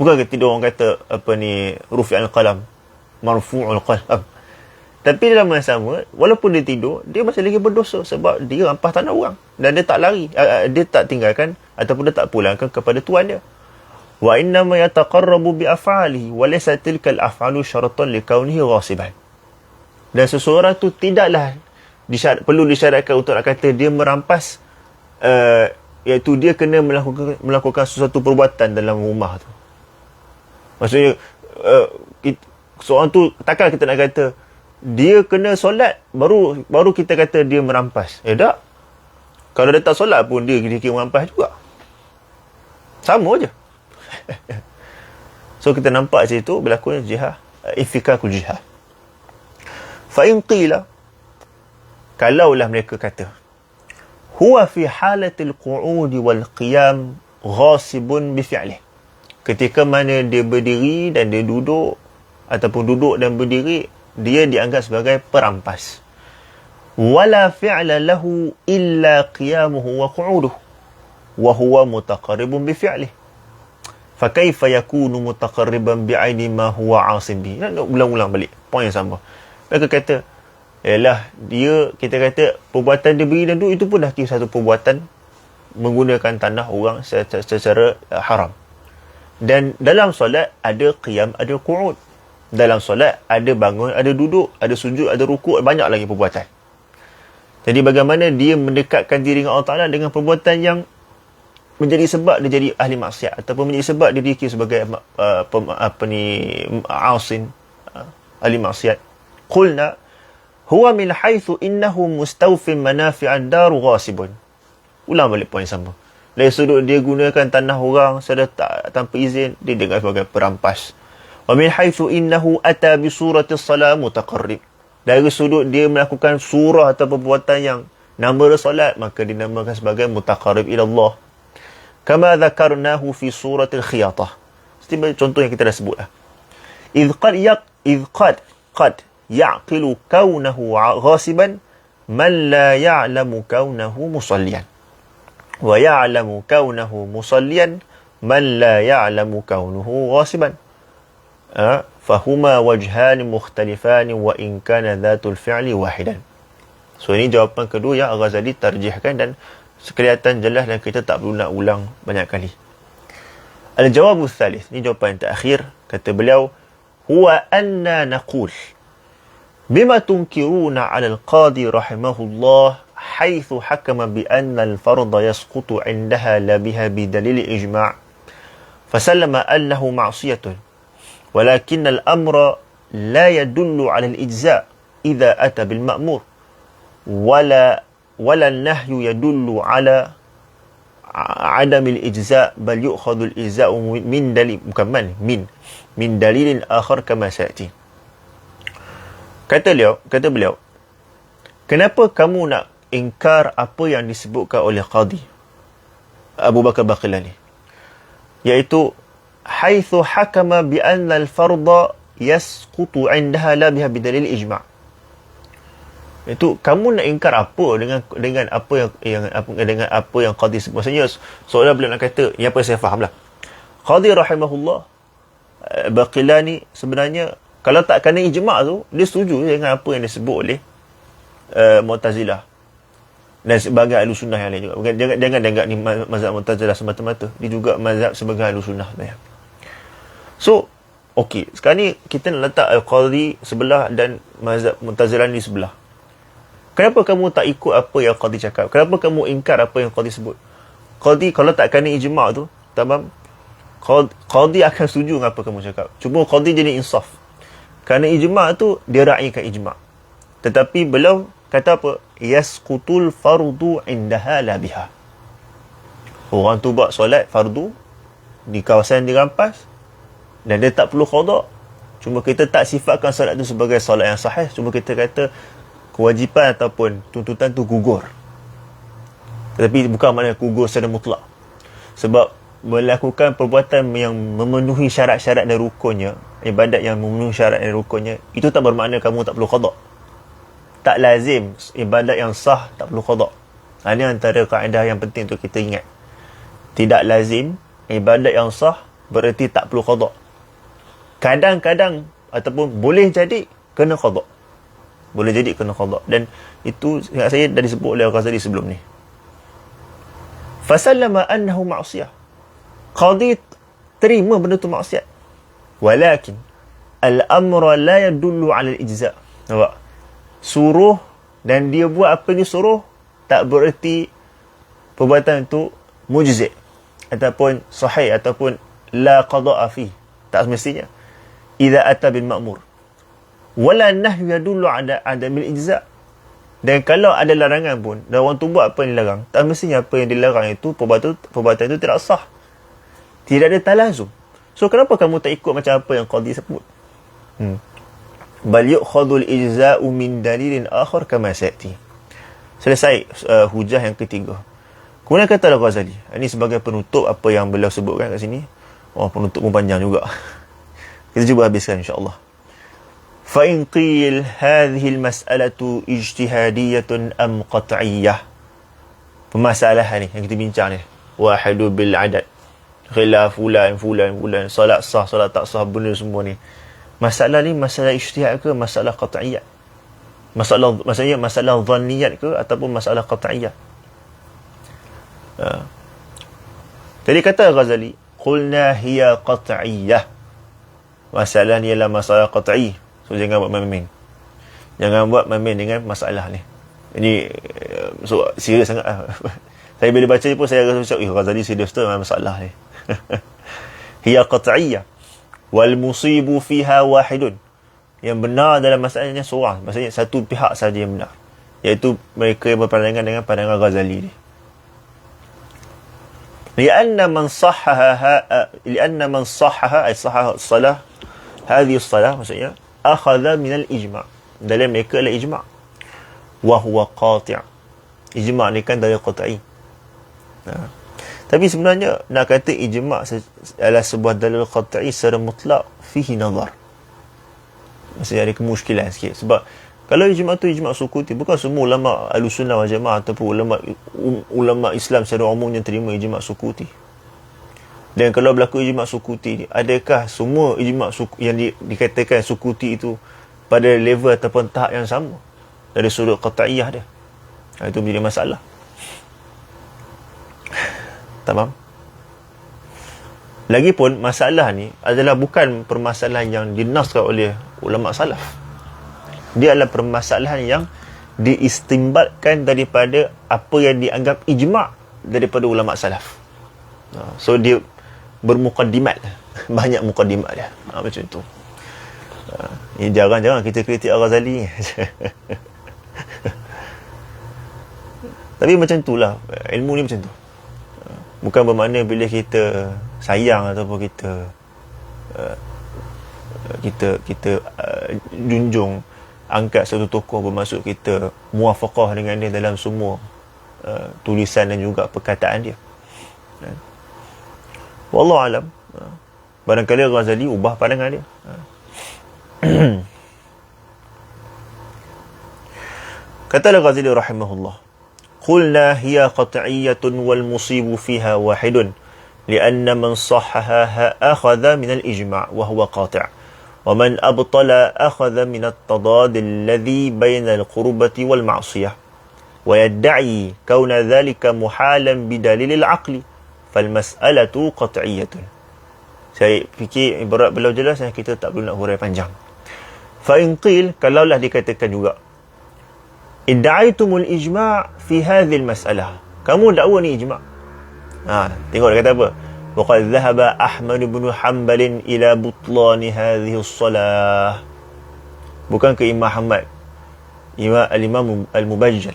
A: Bukan ke tidur orang kata apa ni, rufi'al qalam, marfu'ul qalam. Tapi dalam masa sama, walaupun dia tidur, dia masih lagi berdosa sebab dia rampas tanah orang dan dia tak lari, dia tak tinggalkan ataupun dia tak pulangkan kepada tuan dia. Wa innama yataqarrabu bi af'alihi wa laysa tilka al-af'alu syaratan li kaunihi ghasiban. Dan seseorang tu tidaklah perlu disyaratkan untuk nak kata dia merampas, iaitu dia kena melakukan sesuatu perbuatan dalam rumah tu. Maksudnya seorang tu takkan kita nak kata dia kena solat baru kita kata dia merampas. Tak. Kalau dia tak solat pun dia kira merampas juga. Sama je. So kita nampak situ berlakunya jihad, ifikakul jihad. Fa in qila, kalaulah mereka kata huwa fi halatil qu'ud wal qiyam ghasibun bi fi'lihi, ketika mana dia berdiri dan dia duduk, ataupun duduk dan berdiri, dia dianggap sebagai perampas. Wala fi'la lahu illa qiyamuhu wa qu'uduhu wa huwa mutaqarribun bi fi'lihi. Fakaifa yakunu mutaqarriban bi'aini ma huwa 'asim bi. Nak ulang-ulang balik poin yang sama. Mereka kata, kita kata perbuatan dia berdiri dan duduk itu pun dah kira satu perbuatan menggunakan tanah orang secara haram. Dan dalam solat ada qiyam, ada qu'ud. Dalam solat ada bangun, ada duduk, ada sujud, ada rukuk, banyak lagi perbuatan. Jadi bagaimana dia mendekatkan diri dengan Allah Ta'ala dengan perbuatan yang menjadi sebab dia jadi ahli maksiat, ataupun menjadi sebab dia dikira sebagai asin, ahli maksiat. Qulna huwa min haitsu innahu mustawfin manafi'ad dar ghasibun. Ulang balik poin sama. Dari sudut dia gunakan tanah orang secara tanpa izin, dia dengar sebagai perampas. Wa min haitsu innahu ata bi surati salat mutaqarrib. Dari sudut dia melakukan surah atau perbuatan yang nama dia solat, maka dinamakan sebagai mutaqarrib ila Allah. Kama dzakarnahu fi suratil khiyatah. Seperti contoh yang kita dah sebut lah. إذ قد يعقل كونه غاصبا من لا يعلم كونه مصليا ويعلم كونه مصليا من لا يعلم كونه غاصبا فهما وجهان مختلفان وإن كان ذات الفعل واحدا. So ini jawapan kedua yang Al-Ghazali tarjihkan dan kelihatan jelas dan kita tak perlu nak ulang banyak kali. Al-jawab al-thalith, ini jawapan yang terakhir, kata beliau, huwa anna naqul bima tunkiruna 'ala al-qadi rahimahullah haythu hakama bi anna al-fardha yasqutu 'indaha la biha bi dalil ijma' fasallama annahu ma'siyatun walakin al-amra la yadullu 'ala al-ijza' idha ata bil ma'mur wala an-nahyu yadullu 'ala عدم الإجزاء بل يؤخذ الإجزاء من دليل مكمل من دليل آخر كما سيأتي. Kata beliau, kenapa kamu nak ingkar apa yang disebutkan oleh Qadi Abu Bakar Baqillani, iaitu haitsu hakama bi anna al-fardha yasqutu 'indaha la biha bidalil ijma'. Itu kamu nak ingkar apa dengan apa yang Qadi sebut. Maksudnya seolah beliau nak kata, ni apa yang saya fahamlah, Qadi rahimahullah Baqillani sebenarnya kalau tak kena ijma' tu, dia setuju dengan apa yang disebut oleh Mu'tazilah dan sebagai ahli sunnah yang lain juga. Jangan anggap ni mazhab Mu'tazilah semata-mata, dia juga mazhab sebagai ahli sunnah. So okey, sekarang ni kita nak letak Al-Qadi sebelah dan mazhab Mu'tazilah ni sebelah. Kenapa kamu tak ikut apa yang Qadi cakap? Kenapa kamu ingkar apa yang Qadi sebut? Qadi kalau tak kena ijma' tu, tamam, Qadi akan setuju dengan apa kamu cakap. Cuma Qadi jadi insaf. Kerana ijma' tu, dia ra'aikan ijma'. Tetapi beliau kata apa? Yasqutul fardu indaha la biha. Orang tu buat solat fardu di kawasan dirampas dan dia tak perlu qada. Cuma kita tak sifatkan solat tu sebagai solat yang sahih. Cuma kita kata kewajipan ataupun tuntutan tu gugur. Tetapi bukan maknanya gugur secara mutlak. Sebab melakukan perbuatan yang memenuhi syarat-syarat dan rukunnya, ibadat yang memenuhi syarat dan rukunnya, itu tak bermakna kamu tak perlu qada. Tak lazim ibadat yang sah tak perlu qada. Ini antara kaedah yang penting untuk kita ingat. Tidak lazim ibadat yang sah bererti tak perlu qada. Kadang-kadang ataupun boleh jadi kena qada. Boleh jadi kena qada. Dan itu saya dah disebut oleh Al-Ghazali sebelum ni. Fasallama annahu ma'siyah. Qadi terima benda tu maksiat. Walakin al-amra la yadullu 'ala al-ijza'. Nampak? Suruh dan dia buat apa dia suruh tak bererti perbuatan itu mujzi' ataupun sahih ataupun la qada'a fi. Tak semestinya. Idza ata bil ma'mur. Wala nahyu yadullu 'ala adamil ijza'. Dan kalau ada larangan pun, dan orang tu buat apa yang dilarang, tak mestinya apa yang dilarang itu perbuatan itu tidak sah. Tidak ada talazum. So kenapa kamu tak ikut macam apa yang Qadi sebut? Bal yu'khadhu al-ijza'u min dalilin akhar kama sayati. Selesai hujah yang ketiga. Kemudian kata Al-Ghazali, ini sebagai penutup apa yang beliau sebutkan kat sini. Oh, penutup pun panjang juga. Kita cuba habiskan insya-Allah. فإن قيل هذه المسألة اجتهادية أم قطعية. Permasalahan ni yang kita bincang ni, wahadu bil adad, khilaf fulan salat sah salat tak sah, benda semua ni, masalah ni masalah ijtihad ke masalah qat'iyah? Maksudnya masalah dhanniyat ke ataupun masalah qat'iyah? Jadi kata Ghazali, qulna hiya qat'iyah. Masalah ni ialah masalah qat'i. So jangan buat main-main. Jangan buat main-main dengan masalah ni. Ini so serius sangat. Saya bila baca pun saya rasa macam Ghazali serius tu masalah ni. Hiya qat'iyyah wal musibu fiha wahidun. Yang benar dalam masalahnya seorang, maksudnya satu pihak saja yang benar, iaitu mereka yang berpandangan dengan pandangan Ghazali ni. Lianna man sahhaha ay sahhaha as-salah hadhihi salah maksudnya akhadha min al-ijma'. Dalam mereka adalah ijma'. Wa huwa qati'. Ijma' ni kan dari qat'i. Tapi sebenarnya nak kata ijma' adalah sebuah dalil qat'i secara mutlak fihi nazar. Maksudnya ada kemusykilan sikit. Sebab kalau ijma' tu ijma' sukuti, bukan semua ulama Ahlussunnah wal Jamaah ataupun ulama Islam secara umumnya terima ijma' sukuti. Dan kalau berlaku ijma' sukuti ni, adakah semua ijma' yang dikatakan sukuti itu pada level ataupun tahap yang sama dari sudut qat'iyah dia? Itu menjadi masalah. Tamam. Lagipun masalah ni adalah bukan permasalahan yang dinaskan oleh ulama salaf. Dia adalah permasalahan yang diistimbatkan daripada apa yang dianggap ijma' daripada ulama salaf. So dia bermukaddimat. Banyak mukaddimat dia. Macam tu. Ini jarang-jarang kita kritik Al-Ghazali. Tapi macam itulah. Ilmu ni macam tu. Bukan bermakna bila kita sayang ataupun kita junjung, angkat satu tokoh bermaksud kita muafaqah dengan dia dalam semua tulisan dan juga perkataan dia. Wallahu alam. Barangkali Ghazali ubah pandangan dia. Kata Al-Ghazali rahimahullah, qulna hiya qat'iyyatun wal musibu fiha wahidun lianna man sahhaha akhadha min al-ijma' wa huwa qati'. ومن أبطل أخذ من التضاد الذي بين القربة والمعصية ويدعي كون ذلك محالا بدليل العقل فالمسألة قطعية. Saya fikir ibarat beliau jelas, kita tak perlu nak hurai panjang. فإن قيل, kalaulah dikatakan juga, idda'aitumul ijma' fi hadhil mas'alah, kamu dakwa ni ijma'. Tengok dia kata apa. وقد ذهب أحمد بن حنبل إلى بطلان هذه الصلاة. Bukan ke Imam Ahmad, Al-Imam Al-Mubajjal,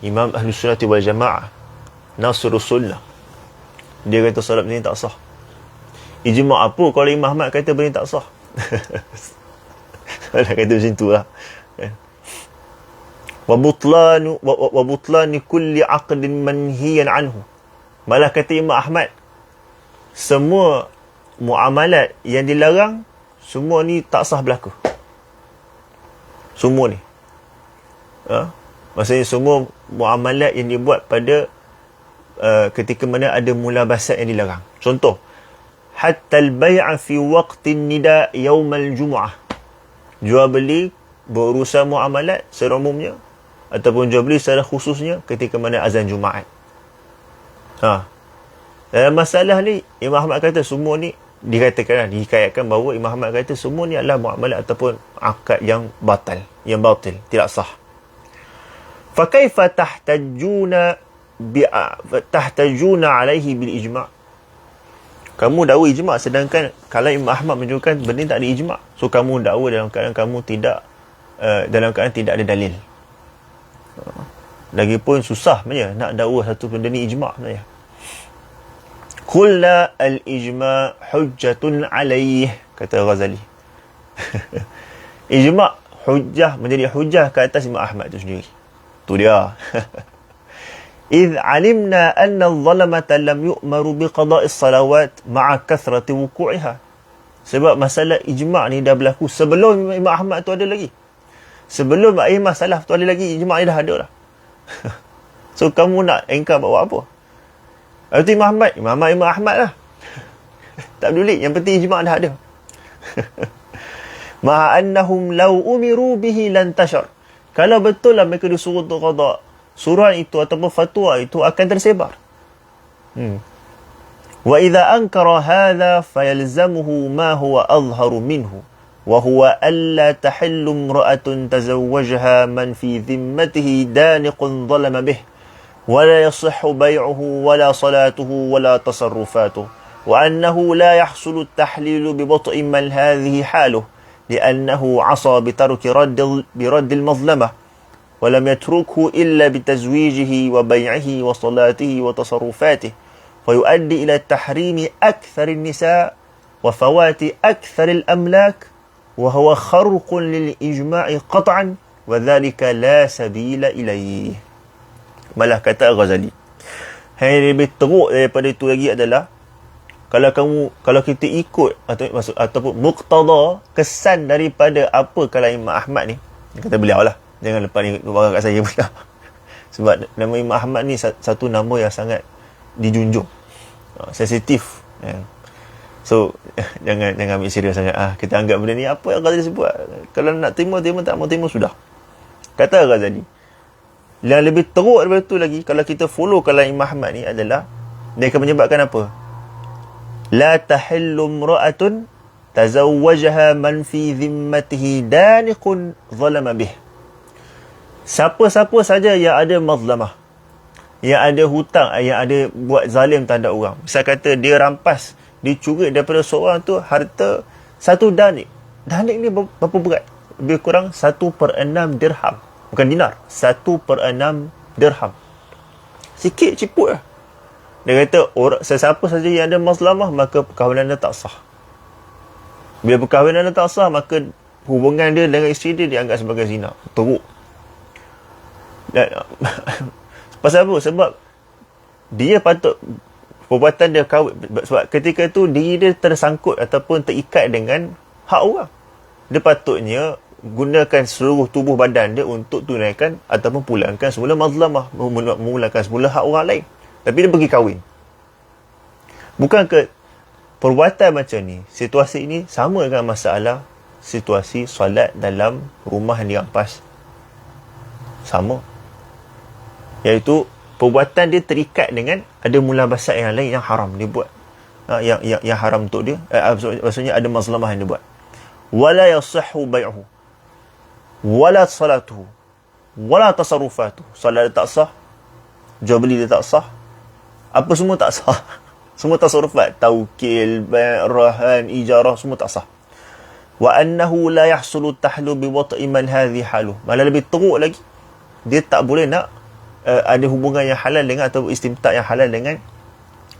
A: Imam Ahlus Sunnah wal Jamaah, Nasrus Sunnah, dia kata salat ni tak sah. Ijma' apa kalau Imam Ahmad kata benda tak sah? Dia kata macam tu lah. Wa butlani kulli aqdin manhiyan anhu. Malah kata Imam Ahmad, semua muamalat yang dilarang, semua ni tak sah berlaku. Semua ni. Maksudnya semua muamalat yang dibuat pada ketika mana ada mulabasat yang dilarang. Contoh, hatta al-bay'a fi waqtin nida' yawm al-jum'ah. Jual beli berurusan muamalat secara umumnya ataupun jual beli secara khususnya ketika mana azan Jumaat. Dalam masalah ni, Imam Ahmad kata semua ni dikayatkan bahawa Imam Ahmad kata semua ni adalah muamalat ataupun akad yang batil, tidak sah. Fakaifa tahtajuna alaihi bil ijma'? Kamu dakwa ijma', sedangkan kalau Imam Ahmad menunjukkan benda tak ada ijma', so kamu dakwa dalam keadaan kamu tidak ada dalil. Lagipun susah sebenarnya nak dakwa satu benda ni ijma' sebenarnya. Qulna al-ijma' hujjatun alaih, kata Ghazali. Ijma' hujjah, menjadi hujjah ke atas Imam Ahmad itu sendiri. Tu dia. إذ علمنا أن الظلمة لم يؤمر بقضاء الصلوات مع كثرة وقوعها. Sebab masalah ijma' ni dah berlaku sebelum Imam Ahmad tu ada lagi. Sebelum Imam Salaf tu ada lagi, ijma' ni dah ada lah. So kamu nak engkar bawa apa? Itu Imam Ahmad lah. Tak peduli, yang penting ijma' dah ada. Ma'a annahum law umiru bihi lan tashar. Kalau betul lah mereka disuruh untuk qada, surat itu ataupun fatwa itu akan tersebar. Wa idza ankara hadha fayalzamuhu ma huwa azharu minhu wa huwa alla tahillu imra'atun tazawwajaha man fi dhimmatihi daniqun zalama bih wa la yasihhu bay'uhu wa la salatuhu wa la tasarrufatuhu wa annahu la yahsulu at-tahlilu bi bat'in man hadhihi haluhu li'annahu 'asa bi tarki radd al-mazlamah ولم يتركه إلا بتزويجه وبيعه وصلاته وتصرفاته ويؤدي إلى تحريم أكثر النساء وفوات أكثر الأملاك وهو خرق للإجماع قطعا وذلك لا سبيل إليه. Malah kata Ghazali, yang lebih teruk daripada itu lagi adalah kalau kita ikut ataupun muqtada, kesan daripada apa kalam Imam Ahmad ni, kata beliau lah, jangan lepas ni barang kat saya pula. Sebab nama Imam Ahmad ni satu nama yang sangat dijunjung, sensitif, so jangan ambil serius sangat. Kita anggap benda ni apa yang Ghazali sebut, kalau nak terima, tak mau terima, sudah. Kata Ghazali, yang lebih teruk daripada tu lagi, kalau kita follow kalam Imam Ahmad ni, adalah dia akan menyebabkan apa? La tahillu imra'atun tazawwajaha man fi zimmatihi daniqun zalama bih. Siapa-siapa saja yang ada mazlamah, yang ada hutang, yang ada buat zalim terhadap orang, misal kata dia rampas, dia curi daripada seorang tu harta satu danik. Danik ni berapa berat? Lebih kurang 1/6 dirham. Bukan dinar, 1/6 dirham. Sikit ciput lah. Dia kata, sesiapa saja yang ada mazlamah, maka perkahwinan dia tak sah. Bila perkahwinan dia tak sah, maka hubungan dia dengan isteri dia dianggap sebagai zina. Teruk. Pasal apa? Sebab dia patut, perbuatan dia kahwin, sebab ketika tu diri dia tersangkut ataupun terikat dengan hak orang. Dia patutnya gunakan seluruh tubuh badan dia untuk tunaikan ataupun pulangkan semula mazlamah, memulakan semula hak orang lain. Tapi dia pergi kahwin. Bukan ke perbuatan macam ni, situasi ini sama dengan masalah situasi solat dalam rumah yang dirampas. Sama. Iaitu perbuatan dia terikat dengan ada mulabasat yang lain yang haram dia buat. Yang haram untuk dia, maksudnya ada mazlamah yang dia buat. Wala yasihhu bai'uhu wala salatuhu wala tasarrufatuhu. Salat dia tak sah, jual beli dia tak sah, apa semua tak sah. Semua tasarrufat, taukil, rahan, ijarah, semua tak sah. Wa annahu la yahsulu tahlu bi wat'i man hadhi halu. Malah lebih teruk lagi, dia tak boleh nak ada hubungan yang halal dengan, atau istimta' yang halal dengan,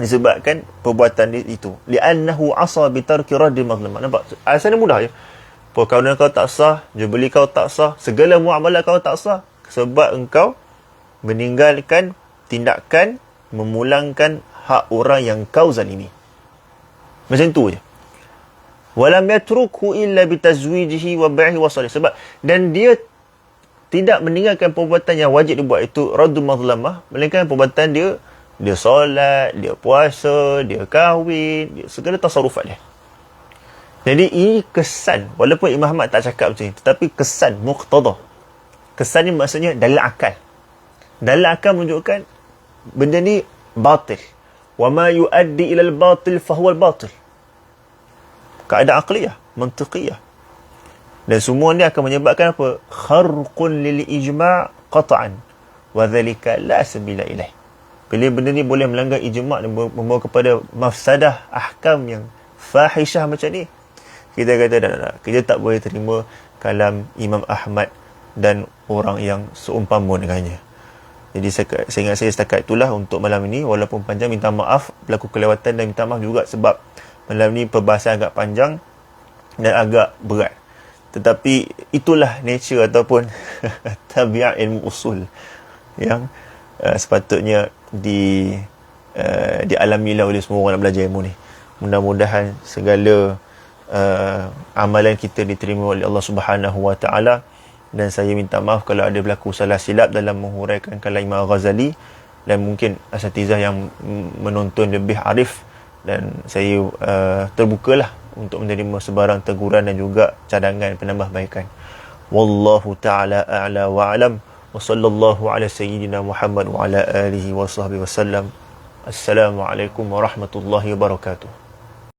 A: disebabkan perbuatan dia itu. Li'annahu asa bi tarki raddi mazlamah. Nampak? Asalnya mudah je. Perkahwinan kau tak sah, jual beli kau tak sah, segala muamalah kau tak sah, sebab engkau meninggalkan tindakan memulangkan hak orang yang kau zalimi. Macam tu je. Walam yatrukhu illa bitazwijihi wa bai'i wa salih. Sebab, dan dia tidak meninggalkan perbuatan yang wajib dibuat, itu raddu mazlamah, melainkan perbuatan dia solat, dia puasa, dia kahwin, dia segala tasarrufat dia. Jadi ini kesan, walaupun Imam Ahmad tak cakap macam ni, tetapi kesan muqtada. Kesan ni maksudnya dalil akal. Dalil akal menunjukkan benda ni batil. Wa ma yuaddi ila al-batil fa huwa al-batil. Kaedah aqliyah, mantiqiyah. Dan semua ni akan menyebabkan apa? Kharqun lil ijma' qat'an wa dhalika la sabila ilaih. Bila benda ni boleh melanggar ijma' dan membawa kepada mafsadah ahkam yang fahishah macam ni, kita kata dah, kita tak boleh terima kalam Imam Ahmad dan orang yang seumpama dengannya. Jadi saya ingat saya setakat itulah untuk malam ini. Walaupun panjang, minta maaf berlaku kelewatan, dan minta maaf juga sebab malam ni perbahasan agak panjang dan agak berat. Tetapi itulah nature ataupun tabiat ilmu usul yang sepatutnya dialamilah oleh semua orang nak belajar ilmu ni. Mudah-mudahan segala amalan kita diterima oleh Allah Subhanahu wa taala. Dan saya minta maaf kalau ada berlaku salah silap dalam menghuraikan kalam Imam Ghazali, dan mungkin asatizah yang menonton lebih arif, dan saya terbukalah untuk menerima sebarang teguran dan juga cadangan penambahbaikan. Wallahu ta'ala a'la wa a'lam, wa sallallahu ala sayyidina Muhammad wa ala alihi wa sahbihi wa sallam. Assalamualaikum warahmatullahi wabarakatuh.